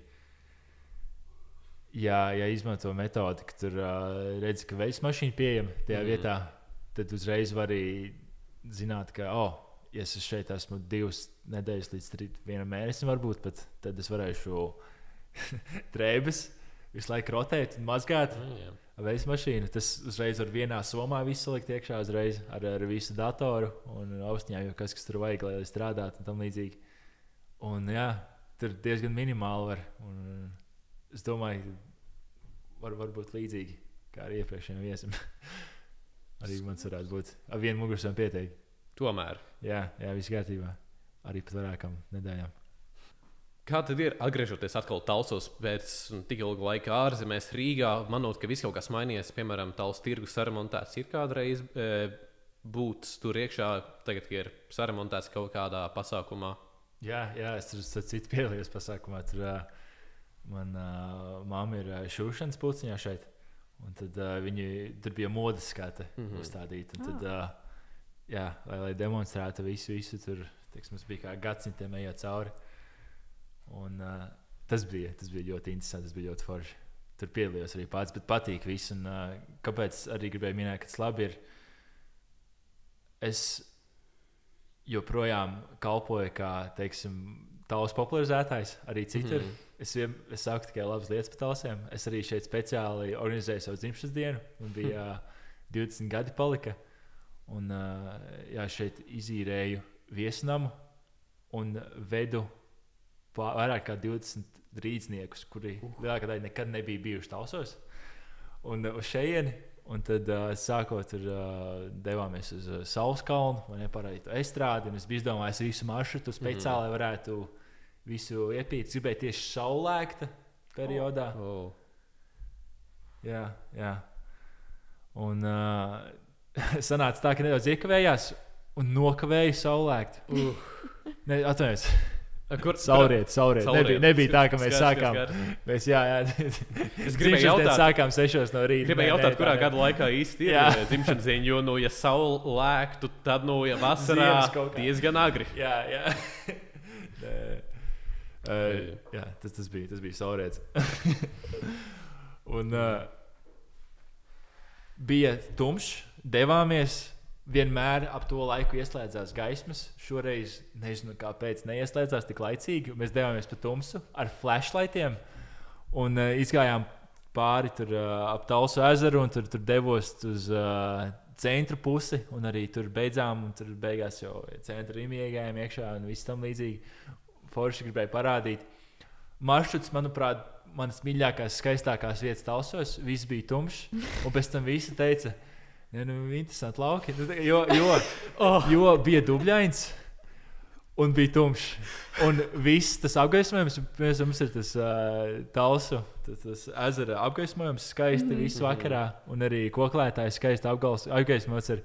ja izmanto metodi, ka tur redzi, ka veids mašīna pieejama tajā vietā, tad uzreiz var arī zināt, ka, ja es šeit esmu 2 nedēļas līdz 1 mēnesim varbūt, pat, tad es varēšu drēbes visu laiku rotēt un mazgāt veids mašīnu. Tas uzreiz var vienā somā visu salikt iekšā uzreiz ar visu datoru un austiņām, jo kas tur vajag, lai strādātu un tam līdzīgi. Un jā, tur diezgan minimāli var. Un es domāju, var būt līdzīgi kā ar iepriekšējiem viesim. Arī mans varētu būt ar vienu mugursam pieteikt. Tomēr. Jā, viss kārtībā. Arī pat vairākām nedēļām. Kā tad ir atgriežoties atkal Talsos pēc tik ilga laika ārzemēs Rīgā? Manot, ka viss kaut kas mainījies, piemēram, Talsu tirgus saremontēts. Ir kādreiz būt tur iekšā, tagad, ka ir saremontēts kaut kādā pasākumā? Jā, es tur citu piedalījos pasākumā. Tur man mamma ir šūšanas pulciņā šeit. Un tad tur bija modes skate uzstādīta. Un tad, lai demonstrētu visu tur, teiks, mums bija kā gadsimtiem ejot cauri. Un tas bija ļoti interesanti, tas bija ļoti forši. Tur piedalījos arī pats, bet patīk viss. Un kāpēc arī gribēju minēt, ka tas labi ir? Es joprojām kalpoju kā, teiksim, Talsu popularizētājs arī citur. Es saku tikai labas lietas par Talsiem. Es arī šeit speciāli organizēju savu dzimšanas dienu. Man bija 20 gadi palika. Un šeit izīrēju viesnamu un vedu vairāk kā 20 rīdzniekus, kuri lielākā daļa nekad nebija bijuši Talsos. Un uz šejieni, un tad sākot devāmies uz Saulskalnu, vai neparādītu estrādi, un es biju izdomājis visu maršrutu speciāli, lai varētu visu iepīt. Gribēju tieši saulēkta periodā. Jā. Un sanāca tā, ka nedaudz iekavējās un nokavēju saulēktu. Atvainojies. Sauriet. Nebija tā, ka mēs sākām. Es gribēju jautāt, sākām 6 no rīta. Gribēju jautāt, kurā gada laikā īsti ir dzimšanas diena, jo, ja saule lēktu, tad, ja vasarā diezgan agri. Jā. Tas bija sauriets. Un bija tumšs, devāmies. Vienmēr ap to laiku ieslēdzās gaismas. Šoreiz nezinu, kāpēc neieslēdzās tik laicīgi. Mēs devāmies pa tumsu ar flashlightiem un izgājām pāri tur, ap Talsu ezeru un tur devos uz centru pusi. Un arī tur beidzām, un tur beigās jau centra rīmi iegājām iekšā un viss tam līdzīgi. Forši gribēja parādīt. Maršruts, manuprāt, manas mīļākās, skaistākās vietas Talsos. Viss bija tumšs. Un pēc tam visi teica, interesanti lauki, jo bija dubļains un bija tumšs. Un viss tas apgaismojums, mums ir tas Talsu, tas ezera apgaismojums skaisti visu vakarā. Un arī koklētājs skaisti apgaismots ir.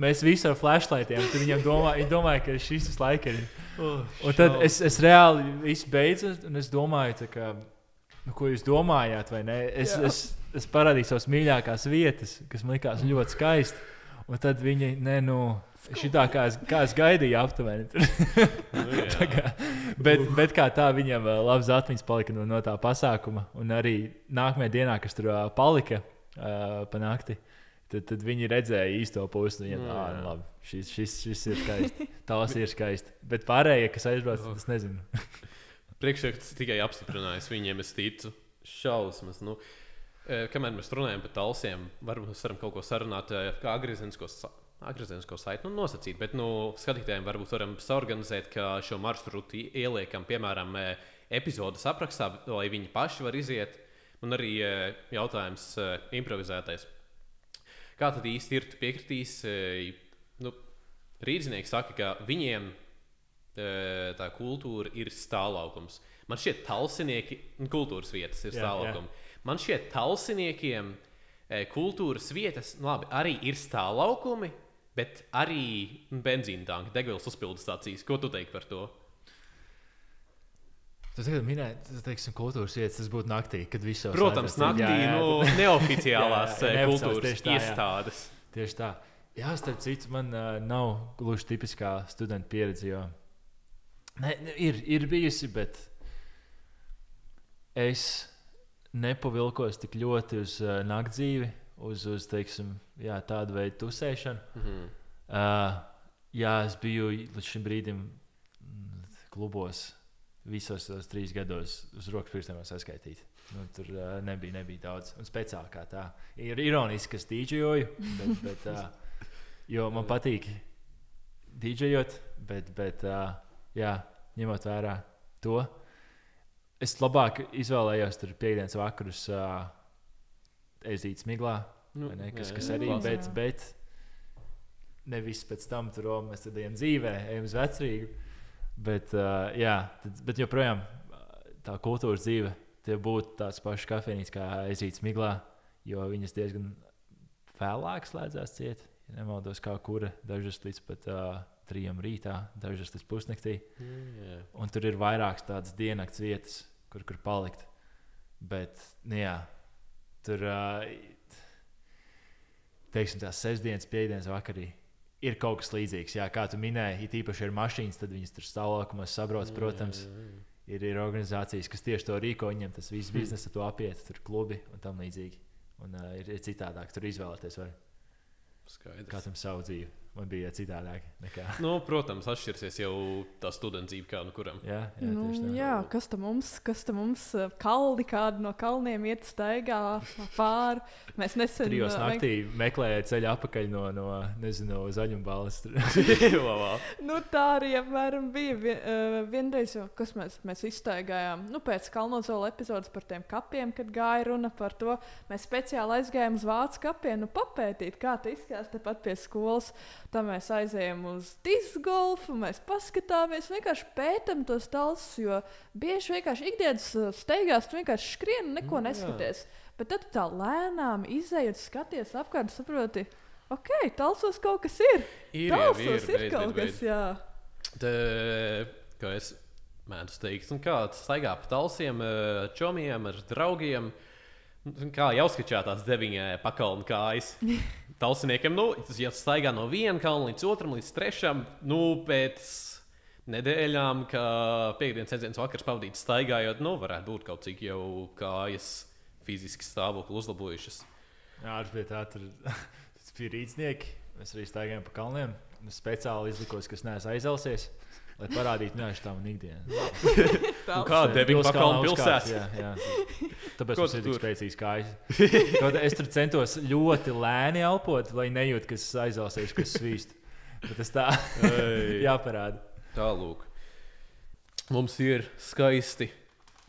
Mēs visi ar flashlightiem, tad viņi domāja, ka šis visu laiku ir. Un tad es reāli visu beidzu, un es domāju, tā kā, ko jūs domājāt, vai ne? Es parādīju savas mīļākās vietas, kas man likās ļoti skaisti. Un tad viņi, šitā kā es gaidīju aptuveni. bet kā tā, viņam labs atmiņas palika no tā pasākuma. Un arī nākamajā dienā, kas tur palika pa nakti, tad viņi redzēja īsto pusi. Viņam, labi, šis ir skaisti. Tās ir skaisti. Bet pārējie, kas aizbrauc, es nezinu. Priekšraksts tikai apstiprinājis viņiem, es ticu, šausmas. Kamēr mēs runājam par Talsiem, varbūt mēs varam kaut ko sarunāt, kā agriezenisko saiti nosacīt, bet skatītājiem varbūt varam saorganizēt, ka šo maršrutu ieliekam, piemēram, epizodes aprakstā, lai viņi paši var iziet. Un arī jautājums improvizētais. Kā tad īsti ir, tu piekritīs? Rīdzinieki saka, ka viņiem tā kultūra ir stāvlaukums. Man šķiet, talsinieki kultūras vietas ir stāvlaukumi. Man šķiet, talsiniekiem kultūras vietas, labi, arī ir stāvlaukumi, bet arī benzīna tanki, degvielas uzpildes stācijas. Ko tu teiksi par to? Tu tagad minēji, teiksim, kultūras vietas, tas būtu naktī, kad visos... Protams, naktī, neoficiālās kultūras iestādes. Tieši tā. Jā, starp citu, man nav gluži tipiskā studenta pieredze, jo ir bijusi, bet es nepavilkos tik ļoti uz naktdzīvi, uz teiksim, tādu veidu tusēšanu. Es biju līdz šim brīdim klubos visos 3 gados uz rokas pirkstiem saskaitīt. Tur nebija daudz. Un speciāli kā tā. Ir ironiski, ka es dīdžejoju, bet jo man patīk dīdžejot, bet ņemot vērā to, es labāk izvēlējos tur piekdienas vakarus ezīt smiglā, kas arī, bet nevis pēc tam tur mēs tad ejam dzīvē, ejam uz vecrīgu, bet joprojām tā kultūras dzīve, tie būtu tāds pašs kafejnīts kā ezīt smiglā, jo viņas diezgan vēlāk slēdzās ciet, ja nemaldos kā kura, dažas līdz pat 3 rītā, dažas līdz pusnaktī. Un tur ir vairākas tādas diennakts vietas, kur palikt. Bet, tur, teiksim, tās sestdienas, piekdienas vakarī ir kaut kas līdzīgs. Jā, kā tu minēji, it īpaši ir mašīnas, tad viņas tur stāvlaukumos sabrauc, protams. Ir organizācijas, kas tieši to rīko, viņam tas viss biznesa to apiet, tur klubi un tam līdzīgi. Un ir citādāk, tur izvēlēties var. Skaidrs. Katram savu dzīvi. Man bija citādāk nekā. Protams, atšķirsies jau tā studenta dzīve kā no kuram. Kas tam mums kaldi kādu no kalniem iet staigā pāri. Mēs nesen 3 naktī meklēja ceļu apakaļ no Zaļumbalas. Tā arī apmēram bija. Vienreiz jau, kas mēs izstaigājām, pēc Kalnozola epizodes par tiem kapiem, kad gāja runa par to, mēs speciāli aizgājām uz Vācu kapiem, papētīt, kā tas izskatās tepat pie skolas. Tā mēs aizējām uz discgolfu, mēs paskatāmies, vienkārši pētam tos Talsus, jo bieži vienkārši ikdienas steigās, tu vienkārši skrien un neko neskaties. Bet tad tā lēnām izējot, skaties apkārt, saproti, ok, Talsos kaut kas ir. Talsos ir kaut kas, jā. Kā es mēdzu teikt, un kā staigā pa Talsiem, čomiem, ar draugiem, kā jau skačā tās 9 pakalnu kājas. Talsiniekiem, ja staigā no viena kalna līdz otram, līdz trešam, pēc nedēļām, kā piekdienas sestdienas vakars pavadīts staigājot, varētu būt kaut cik jau kājas fiziski stāvokli uzlabojušas. Jā, bija tā, tur bija rīznieki. Mēs arī staigājām pa kalniem. Es speciāli izlikos, kas neesmu aizelsies, lai parādītu, ka tā man ikdiena. Kāda devīga pakalnu pilsēta? Jā. Tāpēc mums ir tik spēcīgs kājas. Es tur centos ļoti lēni elpot, lai nejūtu, kas aizelsies, kas svīst. Bet tas tā jāparāda. Tālūk. Mums ir skaisti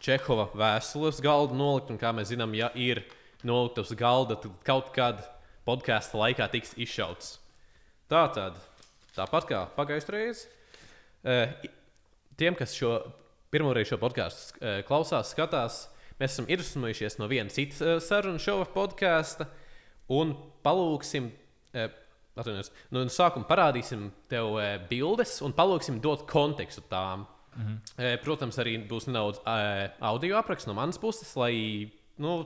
Čehova vēstules galda nolikt, un kā mēs zinām, ja ir nolikt uz galda, tad kaut kad podkāsta laikā tiks izšauts. Tāpat kā pagājušajā reizē. Tiem, kas pirmoreiz šo podkāstu klausās, skatās, mēs esam iedvesmojušies no viena cita sarunu šova podkāsta un palūksim, no sākuma parādīsim tev bildes un palūksim dot kontekstu tām. Protams, arī būs nedaudz audio apraksts no manas puses, lai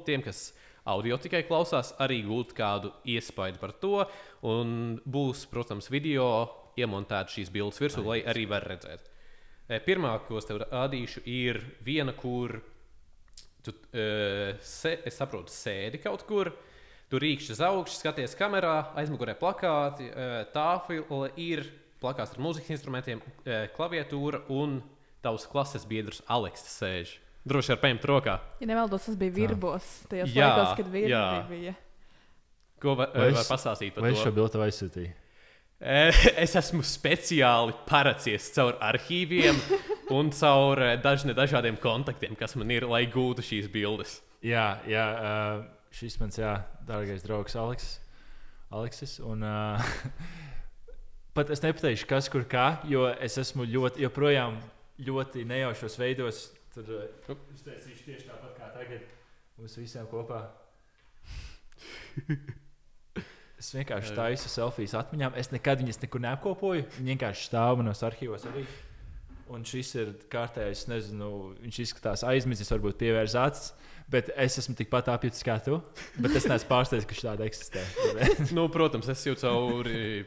tiem, kas audio tikai klausās, arī gūtu kādu iespaidu par to. Un būs, protams, video iemontēta šīs bildes virsū, lai arī var redzēt. Pirmā, ko es tev rādīšu, ir viena, kur tu, es saprotu, sēdi kaut kur. Tu rīkšķi uz augšu, skaties kamerā, aizmugurē plakāti, tāfila ir plakāts ar mūzikas instrumentiem, klaviatūra un tavs klases biedrs Aleksis sēž. Droši ar paņemt rokā. Ja nevaldos, tas bija virbos. Tajos laikos, kad virbi bija. Ko var pastāstīt par to? Vai es šo bildu aizsūtīju? Es esmu speciāli paracies caur arhīviem un caur dažādiem kontaktiem, kas man ir, lai gūtu šīs bildes. Jā, šis mans dārgais draugs Aleksis. Un, pat es nepateikšu, kas kur kā, jo es esmu joprojām ļoti nejaušos veidos. Tad es teicīšu tieši tāpat kā tagad mums visiem kopā. Es vienkārši taisu selfijas atmiņām. Es nekad viņas nekur neapkopoju. Viņi vienkārši stāv manos arhīvos arī. Un šis ir kārtējs, nezinu, viņš izskatās aizmidzis, varbūt pievērš acis. Bet es esmu tikpat apjutis kā tu. Bet es neesmu pārsteigts, ka šāda eksistē. Protams, es jau cauri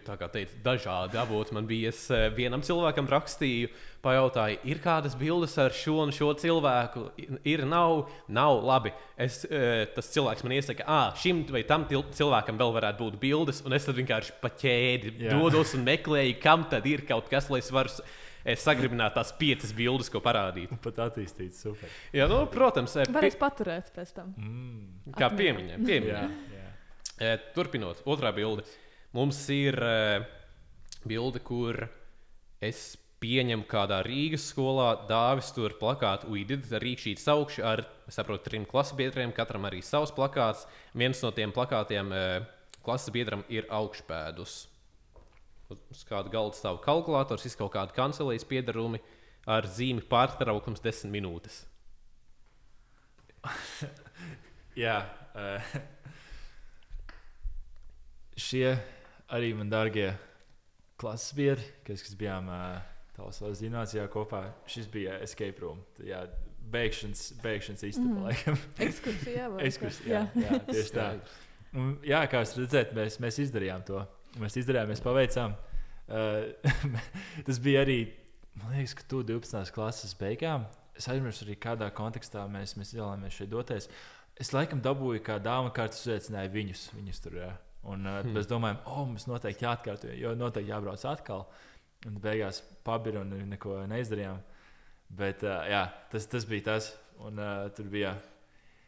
dažādi avoti. Man bija, es vienam cilvēkam rakstīju, pajautāju, ir kādas bildes ar šo un šo cilvēku. Ir, nav labi. Tas cilvēks man iesaka, šim vai tam cilvēkam vēl varētu būt bildes. Un es tad vienkārši pa ķēdi dodos un meklēju, kam tad ir kaut kas, lai es varu sagribināt tās 5 bildes, ko parādīt. Pat attīstīt, super. Jā, protams. Varēs paturēt pēc tam. Kā piemiņa. Jā. Turpinot, otrā bilde. Mums ir bilde, kur es pieņemu kādā Rīgas skolā, Dāvis tur plakātu uidid, rīkšķītas augšu ar, es saprotu, 3 klases biedriem, katram arī savs plakāts. Viens no tiem plakātiem klases biedram ir augšpēdus. Uz kādu galdu stāv kalkulators, kaut kāda kancelējas piedarumi ar zīmi pārtraukums 10 minūtes. Jā. Šie arī man dārgie klases biedri, kas bijām Talsās gimnāzijā kopā, šis bija escape room. Jā, beigšanas istaba, laikam. Ekskursijā. Jā, tieši tā. Un, jā, kā jūs redzēt, mēs izdarījām to. Mēs paveicām. Tas bija arī, man liekas, ka tu 12. klases beigām. Es aizmirsu arī kādā kontekstā mēs izvēlējāmies šeit doties. Es laikam dabūju, kā dāma kārtas uzaicināja viņus tur. Jā. Un mēs domājam, mums noteikti jāatkārto, jo noteikti jābrauc atkal. Un beigās pabir un neko neizdarījām. Bet jā, tas bija tas. Un tur bija,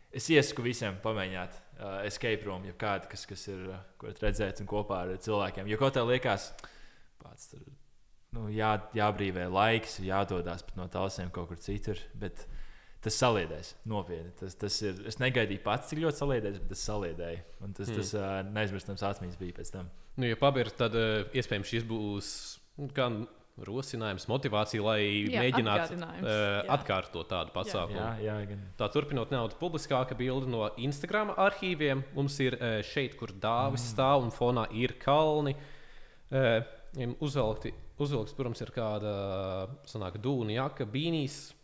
es iesaku visiem pamēģināt. Escape room, ja kāda, kas ir, ko redzēt un kopā ar cilvēkiem. Jo kaut tā liekas, pats tur, jābrīvē laiks, jādodās pat no Talsiem kaut kur citur, bet tas saliedēs nopietni. Tas ir, es negaidīju pats, cik ļoti saliedēs, bet tas saliedēja. Un tas neaizmirstams atmiņas bija pēc tam. Ja pabir, tad iespējams šis būs kā rosinājums, motivācija, lai mēģinātu atkārtot tādu pasākumu. Jā, tā turpinot nedaudz publiskāka bilde no Instagram arhīviem. Mums ir šeit, kur Dāvis stāv un fonā ir kalni. Uzvilkts, protams, ir kāda dūna jaka, bīnīs.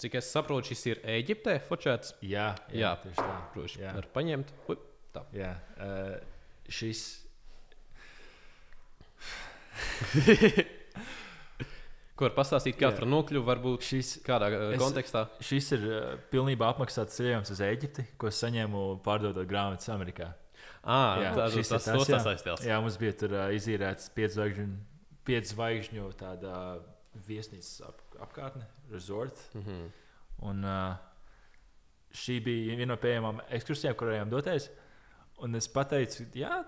Cik es saprotu, šis ir Ēģiptē fočēts. Jā, tieši tā. Droši var paņemt. Tā. Jā, šis... Ko var pastāstīt, kā tur nokļuva, varbūt kādā kontekstā? Šis ir pilnībā apmaksāts ceļojums uz Eģipti, ko saņēmu pārdodot grāmatas Amerikā. Tas saistījās. Jā, mums bija tur izīrēts 5 zvaigžņu tāda viesnīcas apkārtne, resort. Un šī bija viena no pieejamām ekskursijām, kur varējām doties. Un es pateicu, jā,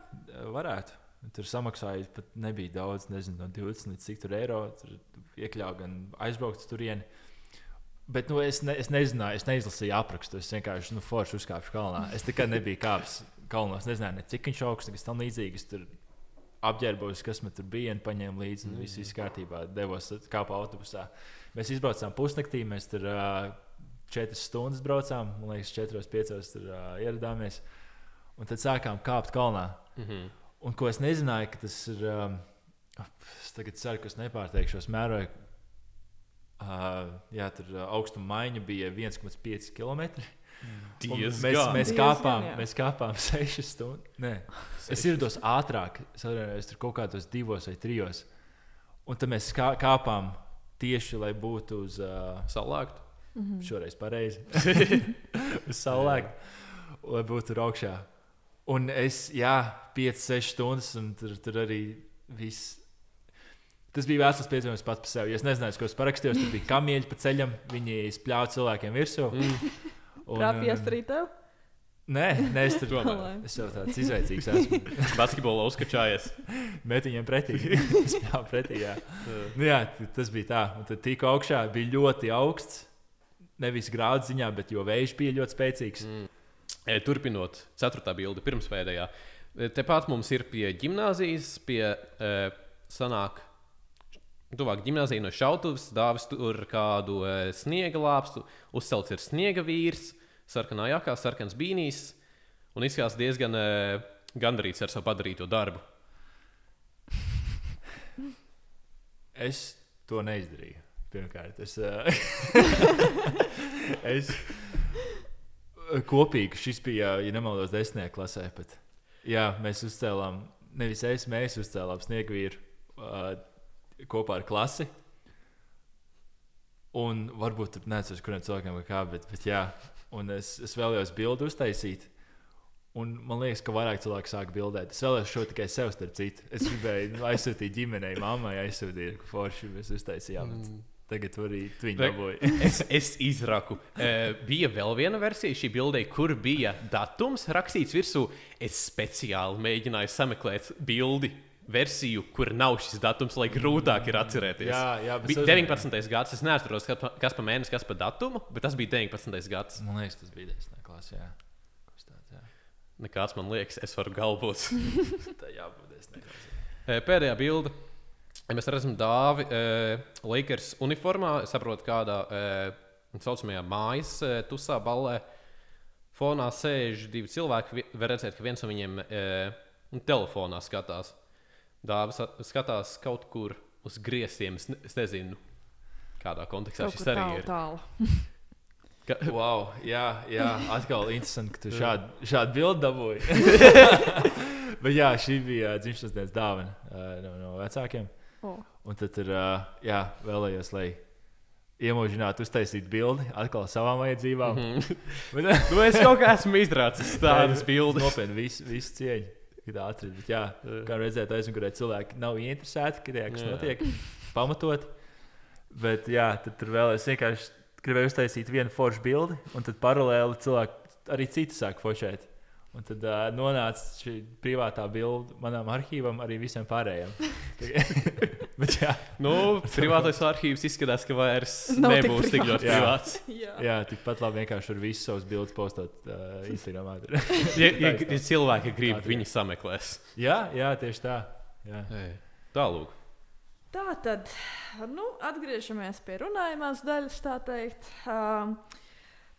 varētu. Tur samaksāju pat nebija daudz, nezinu, no 20 līdz cik tur eiro. Tur iekļāvu gan aizbraukt uz turieni. Bet es nezināju, es neizlasīju aprakstu. Es vienkārši forši uzkāpšu kalnā. Es nekad nebiju kāpis kalnos. Nezināju, ne cik viņš augsts, nekas tam līdzīgs. Tur apģērbos, kas man tur bija, un paņēmu līdzi. Un viss kārtībā, devos kāpā autobusā. Mēs izbraucām pusnaktī, mēs tur 4 stundas braucām. Man liekas, 4-5 tur ieradāmies. Un tad sākām kāpt kalnā. Un ko es nezināju, ka tas ir. Es tagad ceru, ka es nepārteikšos. Mēroju, tur augstuma maiņa bija 1,5 km. Mēs kāpām 6 stundas. Nē, es ierados ātrāk. Es tur kaut kādos 2 vai 3. Un tad mēs kāpām tieši, lai būtu uz saulēktu. Šoreiz pareizi. Uz saulēktu. Lai būtu tur augšā. Un es, 5-6 stundas, un tur arī viss. Tas bija vesels piedzīvojums pats par sevi. Es nezināju, ko es parakstījos. Tur bija kamieļi pa ceļam, viņi spļāva cilvēkiem virsū. Trāpījās arī tev? Nē, es tur es jau tāds izveicīgs esmu. Basketbolā uzkačājies. Met viņiem pretī. Spļāva pretī, tas bija tā. Un tad tika augšā, bija ļoti augsts. Nevis grādu ziņā, bet jo vējš bija ļoti spēcīgs. Turpinot 4. bildi, pirmspēdējā. Tepat mums ir pie ģimnāzijas, sanāk tuvāk ģimnāzija no Šautuvas. Dāvis tur kādu sniega lāpstu, uzcelts ir sniega vīrs, sarkanā jakā, sarkans bīnīs un izskatās diezgan gandarīts ar savu padarīto darbu. Es to neizdarīju. Pirmkārt, kopīgi šis bija, ja nemaldos, 10. klasē. Bet, mēs uzcēlām, mēs uzcēlām sniegvīru kopā ar klasi. Un varbūt neatceros, kuriem cilvēkiem vai kā, bet un es vēlējos bildi uztaisīt. Un man liekas, ka vairāk cilvēku sāk bildēt. Es vēlējos šo tikai sev starp citu. Es gribēju aizsūtīt ģimenei, mammai aizsūtīt, ka forši mēs uztaisījām. Tagad arī tu viņu dabūji. es izraku. Bija vēl viena versija šī bildei, kur bija datums rakstīts virsū. Es speciāli mēģināju sameklēt bildi versiju, kur nav šis datums, lai grūtāk ir atcerēties. Bija 19. gads. Es neatceros, kas pa mēnesi, kas pa datumu, bet tas bija 19. gads. Man liekas, tas bija 10. klasē. Nekāds man liekas, es varu galvot. Tā jābūt 10. klasē. Pēdējā bilde. Mēs redzam Dāvi Lakers uniformā. Es saprotu, kādā saucamajā mājas tusā ballē. Fonā sēž 2 cilvēki. Var redzēt, ka viens no viņiem telefonā skatās. Dāvis skatās kaut kur uz griestiem. Es nezinu, kādā kontekstā šis arī ir. Tālu. Wow, atkal interesanti, ka tu šādu bildi dabūji. Bet šī bija dzimšanas dienas dāvana no vecākiem. Un tad vēlējos, lai iemūžinātu uztaisīt bildi atkal savām vajadzībām. Es kaut kā esmu izrācis tādas bildes. Nopietni, visu cieņu. Kā redzēt, aizmugurē cilvēki nav ieinteresēti, ka kas notiek pamatot. Bet tad tur vēlējos vienkārši gribēju uztaisīt vienu foršu bildi, un tad paralēli cilvēki arī citi sāk fošēt. Un tad nonāca šī privātā bilde manām arhīvam, arī visiem pārējiem. Bet, privātais arhīvs izskatās, ka vairs nebūs tik ļoti privāts. Tikpat labi vienkārši var visus savus bildes postot Instagramā. Ja cilvēki grib, viņi sameklēs. Tieši tā. Tālūk. Tā tad, atgriežamies pie runājumās daļas, tā teikt.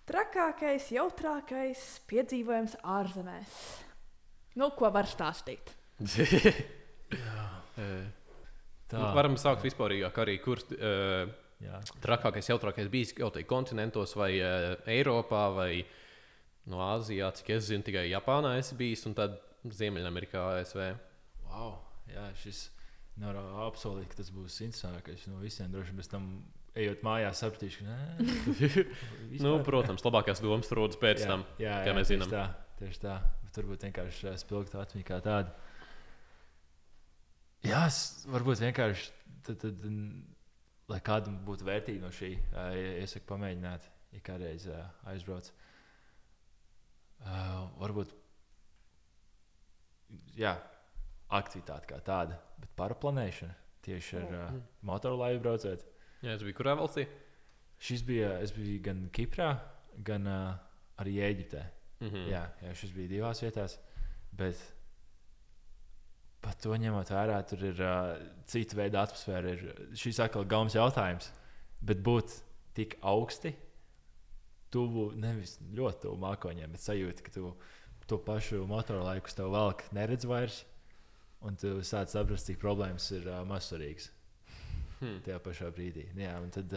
Trakākais, jautrākais piedzīvojums ārzemēs. Ko var stāstīt? Varam sākt vispārīgāk arī, kur trakākais, jautrākais bijis kaut vai kontinentos vai Eiropā vai no Āzijā, cik es zinu, tikai Japānā esi bijis un tad Ziemeļamerikā, ASV. Wow, šis nevar apsolīt, ka tas būs interesantākais no visiem. Droši vien pēc tam, ejot mājās, sapratīšu, ka nē. Protams, labākās domas rodas pēc tam, kā mēs zinām. Tieši tā. Turbūt vienkārši spilgta atmiņa kā tāda. Jā, varbūt vienkārši, tad, lai kādam būtu vērtīgi no šī, iesaku pamēģināt, ja kādreiz aizbrauc. Varbūt, aktivitāte kā tāda, bet paraplanēšana tieši ar motorlaivu braucēt. Jā, tas bija kurā valstī? Es biju gan Kiprā, gan arī Ēģiptē. Jā, šis bija 2 vietās, bet pat to ņemot vērā, tur ir cita veida atmosfēra. Šis atkal gaumas jautājums, bet būt tik augsti, tuvu, nevis ļoti tuvu mākoņiem, bet sajūti, ka tu to pašu motorlaiku tev velk neredz vairs, un tu sāc saprast, cik problēmas ir mazsvarīgas tajā pašā brīdī. Jā, un tad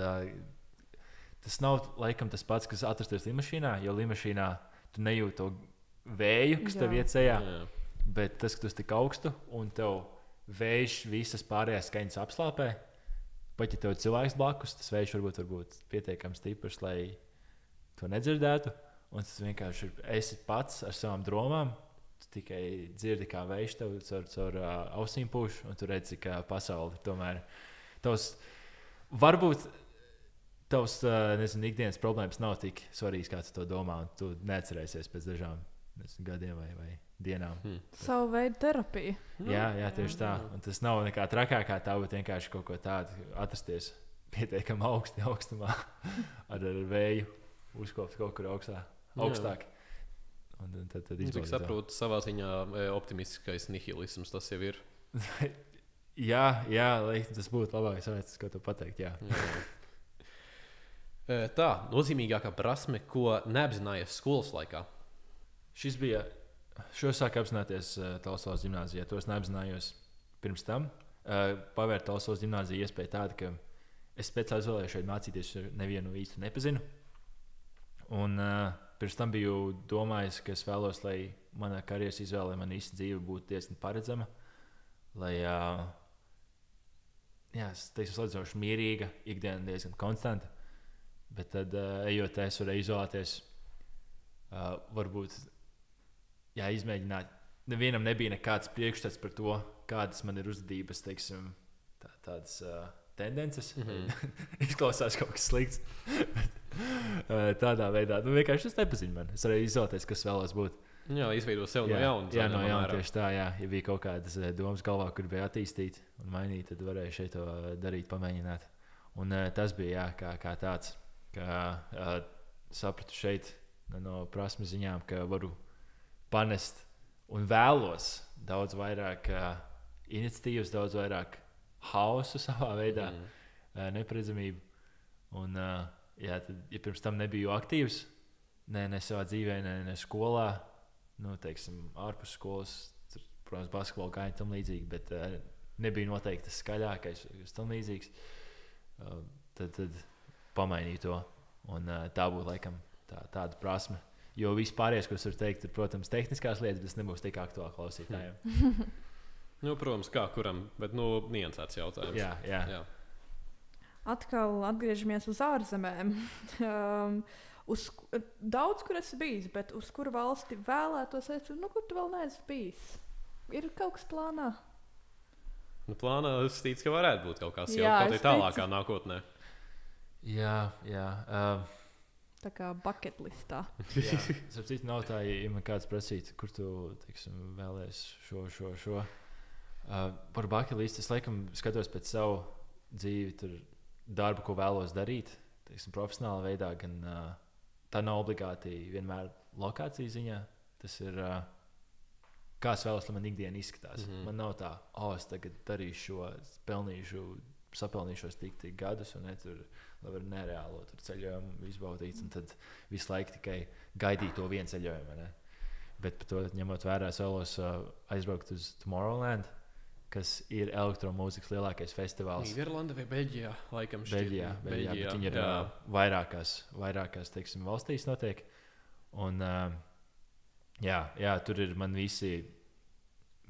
tas nav laikam tas pats, kas atrasties lidmašīnā, jo lidmašīnā tu nejūti to vēju, kas tev iet sejā, bet tas, ka tu esi tik augstu un tev vējš visas pārējās skaņas apslāpē, pat ja tev ir cilvēks blakus, tas vējš varbūt pietiekami stiprs, lai to nedzirdētu, un tas vienkārši esi pats ar savām domām, tu tikai dzirdi, kā vējš tev caur ausīm pūš, un tu redzi, ka pasauli tomēr varbūt tavs, ikdienas problēmas nav tik svarīgas, kā tu to domā, un tu neatcerēsies pēc dažām gadiem vai dienām. Savu veidu terapiju. Jā, tieši tā. Un tas nav nekā trakākā, tā būtu vienkārši kaut ko tādu atrasties pietiekami augstumā ar vēju uzkopt kaut kur augstāk. Un tad cik saprotu, savā ziņā optimistiskais nihilisms tas jau ir. jā, lai tas būtu labākais veids, ko tu pateikt. Jā. Tā, nozīmīgākā prasme, ko neapzinājies skolas laikā? Šo sāku apzināties Talsovas ģimnāzijā. To es neapzinājos pirms tam. Pavērt Talsovas ģimnāziju iespēja tāda, ka es speciāli izvēlējos šeit mācīties, nevienu īsti nepazinu. Un pirms tam biju domājis, ka es vēlos, lai mana karjeras izvēle, man īsta dzīve būtu diezgan paredzama. Lai, es teiktu, salīdzinoši mierīga, ikdiena diezgan konstanta. Bet tad, ejot, es varēju izvēlēties, varbūt, izmēģināt. Nevienam nebija nekāds priekšstats par to, kādas man ir uzvedības, teiksim, tādas tendences. Izklausās kaut kas slikts. Tādā veidā, vienkārši tas nepazina man. Es varēju izvēlēties, kas vēlos būt. Jā, izveidot sev no jauna. Jā, no jauna tieši tā, jā. Ja bija kaut kādas domas galvā, kur bija attīstīt un mainīt, tad varēju šeit to darīt, pamēģināt. Un tas bija, kā tāds. Sapratu šeit no prasmu ziņām, ka varu panest un vēlos daudz vairāk iniciatīvas, daudz vairāk hausu savā veidā, neparedzamību. Un, tad, ja pirms tam nebiju aktīvs, ne savā dzīvē, ne skolā, teiksim, ārpus skolas, protams, basketbolu kā tam līdzīgi, bet nebija noteikti tas skaļākais, kas tam līdzīgs, tad pamainīju to. Un tā būtu laikam tāda prasme. Jo vispārējais, ko es varu teikt, ir, protams, tehniskās lietas, bet tas nebūs tik aktuāli klausītājiem. Protams, kā kuram, bet niansēts jautājums. Jā. Atkal atgriežamies uz ārzemēm. Daudz, kur esi bijis, bet uz kuru valsti vēlētos iet, kur tu vēl neesi bijis? Ir kaut kas plānā? Plānā es ticu, ka varētu būt kaut kas jau kaut kā tālākā nākotnē. Jā. Tā kā bucket listā. Sapratu, nav tā, ja man kāds prasītu, kur tu, teiksim, vēlēs šo. Par bucket listu es laikam skatos pēc savu dzīvi, tur darbu, ko vēlos darīt, teiksim, profesionālā veidā, gan tā nav obligāti vienmēr lokācijas ziņā. Tas ir, kā es vēlos, lai man ikdiena izskatās. Man nav tā, es tagad darīšu šo, sapelnīšos tik gadus, un tur lai var nereālo ceļojumu izbaudīt, un tad visu laiku tikai gaidīt to vienu ceļojumu. Ne? Bet par to ņemot vērā, es vēlos aizbraukt uz Tomorrowland, kas ir elektromūzikas lielākais festivāls. Nīderlanda vai Beļģijā? Laikam Beļģijā. Viņi ir vairākās teiksim, valstīs notiek. Un, tur ir man visi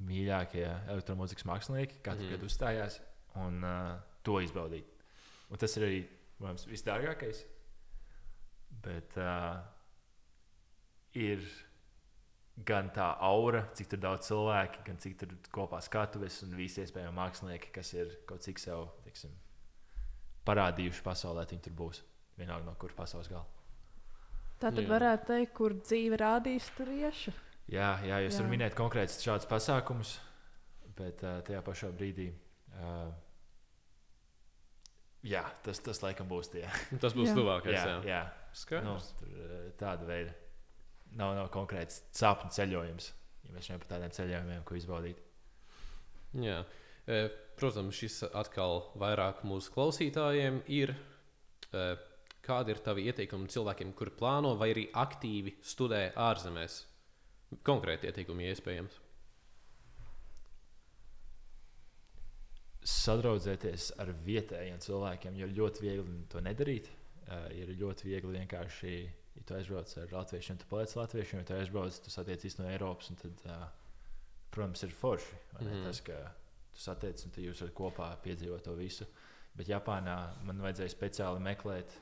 mīļākie elektromūzikas mākslinieki, katru gadu uzstājās, un to izbaudīt. Un tas ir arī, protams, visdārgākais. Bet ir gan tā aura, cik tur daudz cilvēki, gan cik tur kopā skatuves un visi iespējami mākslinieki, kas ir kaut cik sev, teiksim, parādījuši pasaulē, viņi tur būs. Vienalga no kur pasaules gala. Tā tad varētu teikt, kur dzīve rādīs, tur iešu. Jā, jūs varat minēt konkrētus šādus pasākumus, bet tajā pašā brīdī, jā, tas laikam būs tie. Tas būs tuvākais. Jā. Skaidrs. Tāda veida. Nav konkrēts sapņu ceļojums, ja mēs runājam par tādiem ceļojumiem, ko izbaudīt. Jā. Protams, šis atkal vairāk mūsu klausītājiem ir. Kādi ir tavi ieteikumi cilvēkiem, kuri plāno vai arī aktīvi studē ārzemēs? Konkrēti ieteikumi, iespējams. Sadraudzēties ar vietējiem cilvēkiem, jo ļoti viegli to nedarīt. Ir ļoti viegli vienkārši, ja tu aizbrauc ar latviešiem, tu paliec latviešiem, ja tu aizbrauc, tu satiecies no Eiropas, un tad, protams, ir forši. Tas, ka tu satiecies un jūs varat kopā piedzīvot to visu. Bet Japānā man vajadzēja speciāli meklēt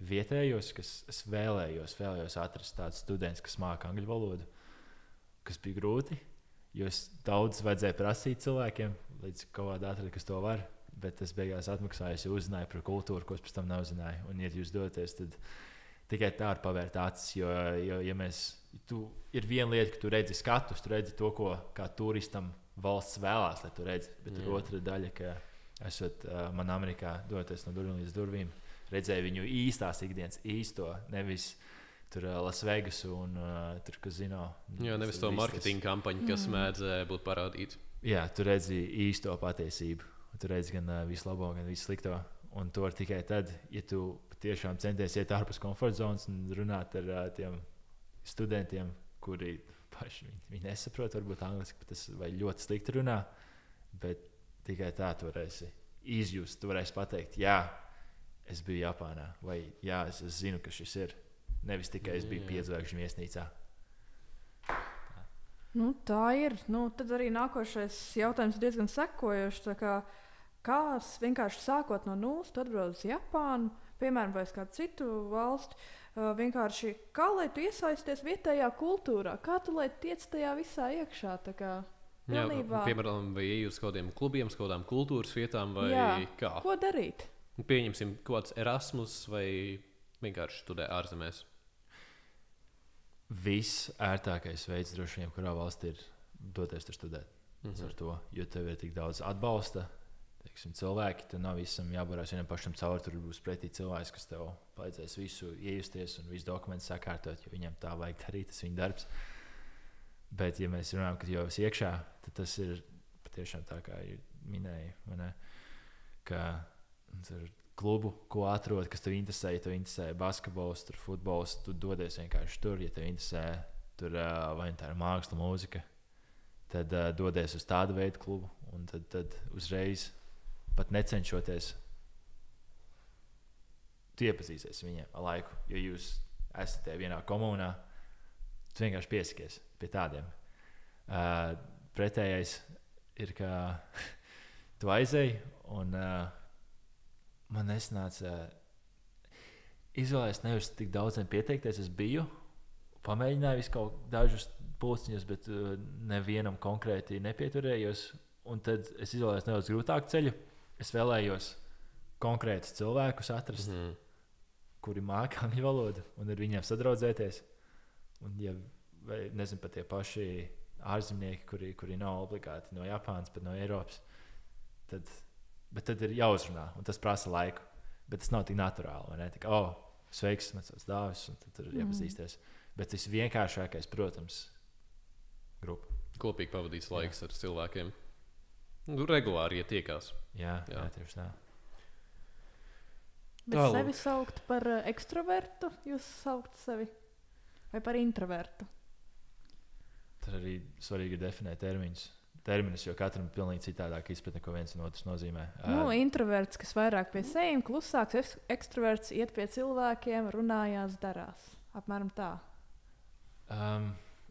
vietējos, kas es vēlējos atrast tādus studentus, kas māca angļu valodu, kas bija grūti, jo es daudz vajadzēja prasīt cilvēkiem, līdz kaut kādā atrada, kas to var, bet es beigās atmaksājos, jo uzzināju par kultūru, ko es pēc tam neuzzināju. Un, ja jūs doties, tad tikai tā var pavērt acis, jo ja ir viena lieta, ka tu redzi skatus, tu redzi to, ko kā turistam valsts vēlās, lai tu redzi, bet ir otra daļa, ka esot man Amerikā doties no durvīm līdz durvīm, redzēju viņu īstās ikdienas, īsto, nevis tur Lasvegas un tur Kazino. Jā, nevis to marketinga kampaņu, kas mēdz būt parādīta. Jā, tu redzi īsto patiesību. Tu redzi gan visu labo, gan visu slikto. Un to var tikai tad, ja tu tiešām centies iet ārpus komforta zonas un runāt ar tiem studentiem, kuri paši viņi nesaprot, varbūt angliski, vai ļoti slikti runā, bet tikai tā tu varēsi izjust, tu varēsi pateikt, jā, es biju Japānā, vai jā, es zinu, ka šis ir. Nevis tikai es biju piedzvēkšu viesnīcā. Tā ir. Tad arī nākošais jautājums ir diezgan sekojošs. Kā vienkārši sākot no nulles, tu atbrauc uz Japānu, piemēram, vai uz kādu citu valsti, vienkārši kā lai tu iesaisties vietējā kultūrā, kā tu lai tiec tajā visā iekšā, pilnībā. Piemēram, vai ej uz kādiem klubiem, uz kādām kultūras vietām, vai kā? Ko darīt? Pieņemsim kaut kāds Erasmus vai vienkārši studē ārzemēs. Viss ērtākais veids droši vien, kurā valstī ir doties tur studēt. Ar to, jo tev ir tik daudz atbalsta, teiksim, cilvēki, tev nav visam jābarās vienam pašam cauri, tur būs pretī cilvēks, kas tev palīdzēs visu iejusties un visu dokumentu sakārtot, jo viņam tā vajag darīt, tas viņa darbs. Bet, ja mēs runājam, ka jau esi iekšā, tad tas ir patiešām tā, kā minēju, ka tur klubu, ko atrod, kas tev interesē, ja tev interesē basketbols, tur futbols, tu dodies vienkārši tur, ja tev interesē tur vai tā ir māksla, mūzika, tad dodies uz tādu veidu klubu, un tad uzreiz, pat necenšoties, tu iepazīsies viņiem ar laiku, jo jūs esat vienā komunā, tu vienkārši piesakies pie tādiem. Pretējais ir, ka tu aizēji, un man nesnāca izvēlēties nevis tik daudziem pieteikties. Es biju, pamēģināju visu kaut dažus pulciņus, bet nevienam konkrēti nepieturējos. Un tad es izvēlējos nedaudz grūtāku ceļu. Es vēlējos konkrētus cilvēkus atrast, kuri māca angļu valodu un ar viņiem sadraudzēties. Un, ja nezinu, pat tie paši ārzemnieki, kuri nav obligāti no Japānas, bet no Eiropas, bet tad ir jāuzrunā, un tas prasa laiku. Bet tas nav tik naturāli, vai ne? Tik, sveiks, man sauc Dāvis, un tad ir iepazīsties. Bet tas vienkāršākais, protams, grupa. Kopīgi pavadīs laiks ar cilvēkiem. Regulāri ietiekās. Jā, tieši tā. Bet sevi saukt par ekstravertu, jūs saukt sevi? Vai par introvertu? Tad arī svarīgi ir definēt terminus, jo katram ir pilnīgi citādāk izpratne, ko viens un otrs nozīmē. Introverts, kas vairāk pie sevis, klusāks, ekstraverts iet pie cilvēkiem, runājās, darās. Apmēram tā.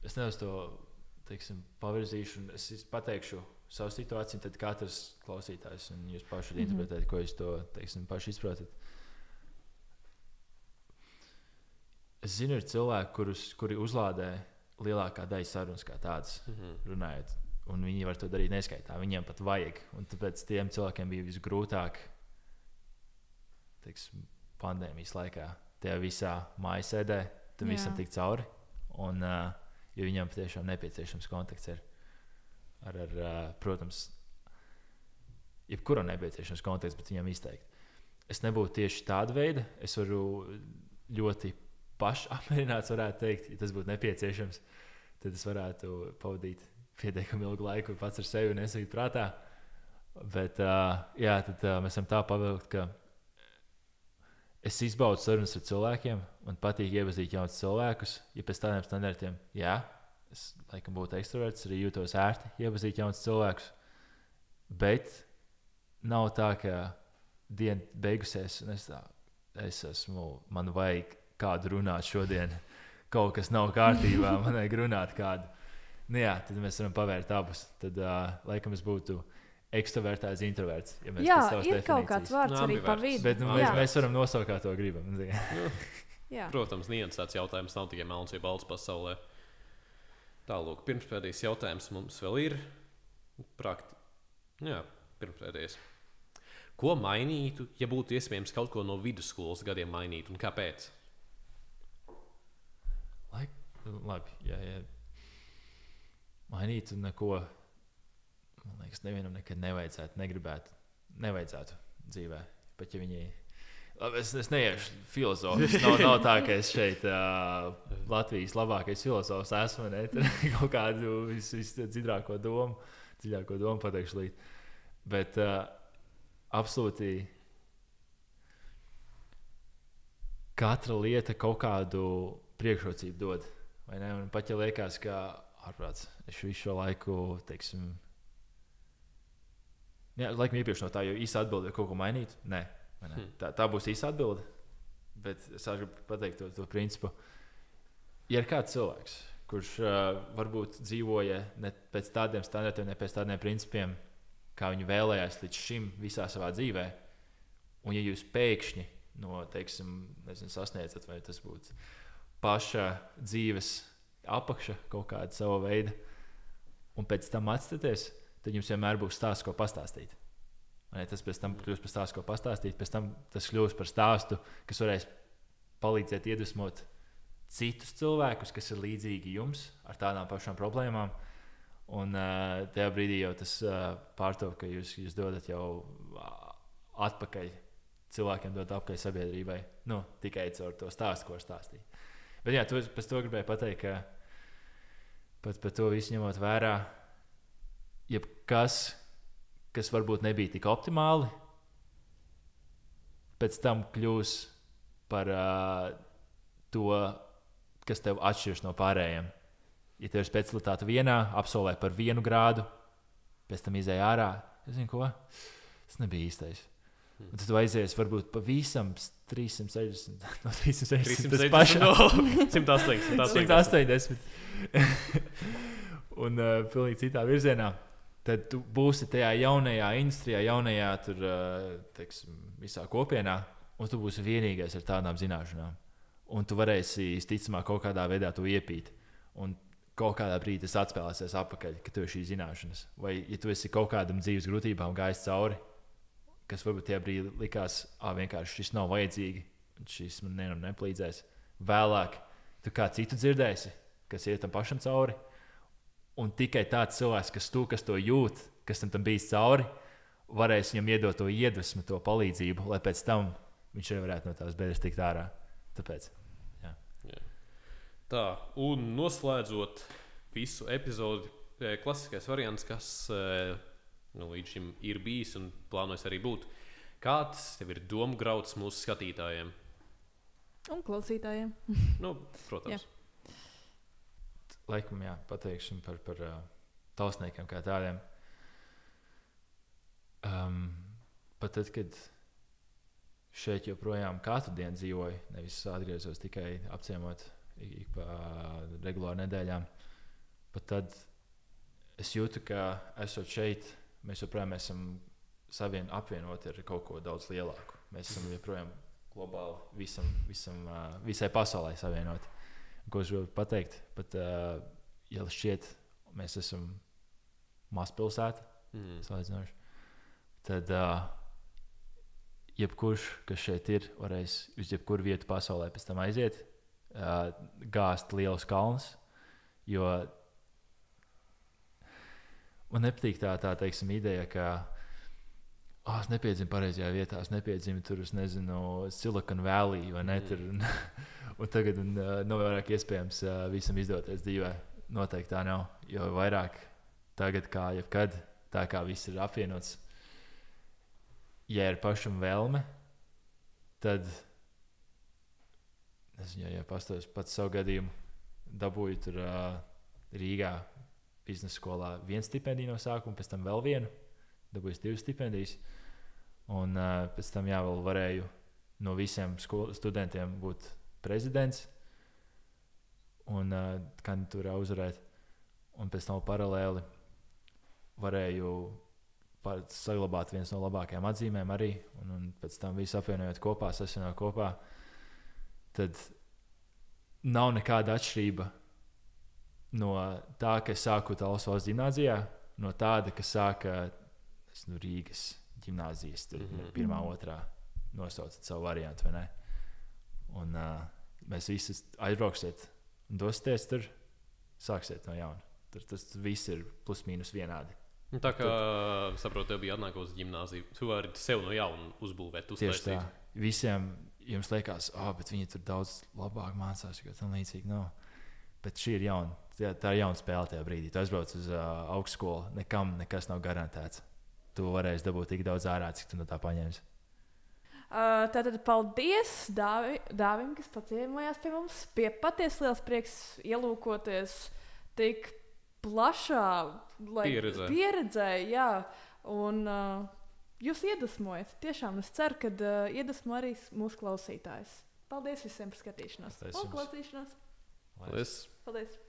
Es nedaudz to teiksim, pavirzīšu, un es pateikšu savu situāciju, tad katrs klausītājs, un jūs paši interpretējat, ko jūs to, teiksim, paši izprotat. Es zinu, ir cilvēki, kuri uzlādē lielākā daļa sarunas kā tādas, runājot, un viņi var to darīt neskaitā, viņiem pat vajag, un tāpēc tiem cilvēkiem bija visgrūtāk, teiksim, pandēmijas laikā, tajā visā mājasēdē, tam visam tikt cauri, un jo viņam patiešām nepieciešams kontakts ar protams, jebkuram nepieciešams kontakts, bet viņam izteikti. Es nebūtu tieši tāda veida, es varu ļoti pašapmierināts, varētu teikt, ja tas būtu nepieciešams, tad es varētu pavadīt pietiekami ilgu laiku pats ar sevi un nesīt prātā. Bet tad mēs esam tā pavilkt, ka es izbaudu sarunas ar cilvēkiem, man patīk iepazīt jaunus cilvēkus, ja pēc tādiem standartiem, es laikam būtu ekstraverts, arī jūtos ērti iepazīt jaunus cilvēkus, bet nav tā, ka diena beigusies, un es esmu, man vajag kādu runāt šodien, kaut kas nav kārtībā, man vajag runāt kādu. Tad mēs varam pavērt abus. Tad laikam es būtu ekstravertāts, introverts. Ja jā, ir kaut kāds vārds arī pa vidu. Bet mēs varam nosaukt, kā to gribam. Protams, niansēts jautājums nav tikai melns vai balts pasaulē. Tālūk, pirmspēdējais jautājums mums vēl ir. Pirmspēdējais. Ko mainītu, ja būtu iespējams kaut ko no vidusskolas gadiem mainīt, un kāpēc? Labi, ja mainītu neko, man liekas, nevienam nekad nevajadzētu dzīvē. Pat ja viņi... Labi, es neiešu filozofis. Nav tā, ka es šeit Latvijas labākais filozofs esmu, ne? Kaut kādu visdziļāko domu pateikšu līdz. Bet absolūti katra lieta kaut kādu priekšrocību dod. Vai ne? Un pat ja liekas, ka ārprāts, es visu šo laiku, teiksim, laikam iepriekš no tā, jo īsa atbilde ir kaut ko mainīt. Nē, tā būs īsa atbilde, bet es gribu pateikt to principu. Ja ir kāds cilvēks, kurš varbūt dzīvoja ne pēc tādiem standartiem, ne pēc tādiem principiem, kā viņi vēlējās līdz šim visā savā dzīvē, un ja jūs pēkšņi no, teiksim, sasniedzat, vai tas būtu paša dzīves apakša kaut kāda sava veida, un pēc tam atstaties, tad jums vienmēr būs stāsts, ko pastāstīt. Tas pēc tam kļūst par stāstu, ko pastāstīt, pēc tam tas kļūst par stāstu, kas varēs palīdzēt iedvesmot citus cilvēkus, kas ir līdzīgi jums ar tādām pašām problēmām, un tajā brīdī jau tas pārtop, ka jūs dodat jau atpakaļ cilvēkiem, dot apakaļ sabiedrībai, tikai caur to stāstu, ko stāstīt. Bet pēc to gribēju pateikt, ka pat par to visu ņemot vērā, jebkas, kas varbūt nebija tik optimāli, pēc tam kļūs par to, kas tev atšķirs no pārējiem. Ja tev ir specialitāte vienā, absolvē par 1 grādu, pēc tam izēj ārā, es zinu ko, tas nebija īstais. Un tad tu aizies varbūt pavisam 360, no 360 tas pašā. 180. Un pilnīgi citā virzienā. Tad tu būsi tajā jaunajā industrijā, jaunajā tur, teiksim, visā kopienā, un tu būsi vienīgais ar tādām zināšanām. Un tu varēsi, visticamāk, kaut kādā veidā to iepīt. Un kaut kādā brīdī tas atspēlēsies atpakaļ, ka tev ir šīs zināšanas. Vai ja tu esi kaut kādam dzīves grūtībām gājis cauri, kas varbūt tajā brīdī likās, vienkārši šis nav vajadzīgi, un šis man nepalīdzēs. Vēlāk tu kā citu dzirdēsi, kas iet tam pašam cauri, un tikai tāds cilvēks, kas to jūt, kas tam bijis cauri, varēs viņam iedot to iedvesmu, to palīdzību, lai pēc tam viņš arī varētu no tās bēdas tikt ārā. Tāpēc, jā. Tā, un noslēdzot visu epizodi, klasiskais variants, kas... līdz šim ir bijis un plānojas arī būt. Kāds tev ir domu grauds mūsu skatītājiem? Un klausītājiem. Protams. Laikam, pateiksim par taustniekiem kā tādiem. Pat tad, kad šeit joprojām katru dienu dzīvoju, nevis atgriezos tikai apciemot ik pa regulāru nedēļām, pat tad es jūtu, ka esot šeit, mēs joprojām esam apvienoti ar kaut ko daudz lielāku. Mēs esam joprojām globāli visai pasaulē savienoti. Ko es gribu pateikt? Pat, ja šķiet, mēs esam mazpilsēta, salīdzinoši, tad jebkurš, kas šeit ir, varēs uz jebkuru vietu pasaulē pēc tam aiziet, gāzt lielus kalnus, jo man nepatīk tā teiksim, ideja, ka es nepiedzimu pareizajā vietā, es nepiedzimu tur, es nezinu, Silicon Valley vai ne tur, un tagad nav vairāk iespējams visam izdoties dzīvē. Noteikti tā nav, jo vairāk tagad kā jebkad, tā kā viss ir apvienots, ja ir pašam vēlme, tad, nezinu, ja pastāvēs pats savu gadījumu, dabūju tur Rīgā biznesa skolā 1 stipendiju no sākuma, pēc tam vēl 1, dabūju 2 stipendijas, un pēc tam vēl varēju no visiem studentiem būt prezidents un kandidatūrā uzvarēt, un pēc tam paralēli varēju saglabāt viens no labākajām atzīmēm arī, un pēc tam visu apvienojot kopā, savienojot kopā, tad nav nekāda atšķirība no tā, ka es sāku Tallas valsts ģimnāzijā, no tāda, kas sāka Rīgas ģimnāzijas, tur 1, 2 nosaucat savu variantu, vai ne? Un mēs visi aizbrauksiet un dosieties tur, sāksiet no jauna. Tur tas viss ir plus mīnus vienādi. Tā kā, saprotu, tev bija atnākos ģimnāzija, tu vari sev no jauna uzbūvēt, uztaisīt. Tieši tā. Visiem jums liekas, bet viņi tur daudz labāk mācās, jo tam līdzīgi nav. Bet šī ir jauna. Tā ir jauna spēle tajā brīdī. Tu aizbrauc uz augstskolu, nekas nav garantēts. Tu varēsi dabūt tik daudz ārā, cik tu no tā paņemsi. Tātad paldies Dāvim, kas paciemojās pie mums. Patiesi liels prieks ielūkoties tik plašā pieredzē, jā. Un jūs iedvesmojat. Tiešām es ceru, ka iedvesmo arī mūsu klausītājus. Paldies visiem par skatīšanos. Un klausīšanos. Paldies. Paldies.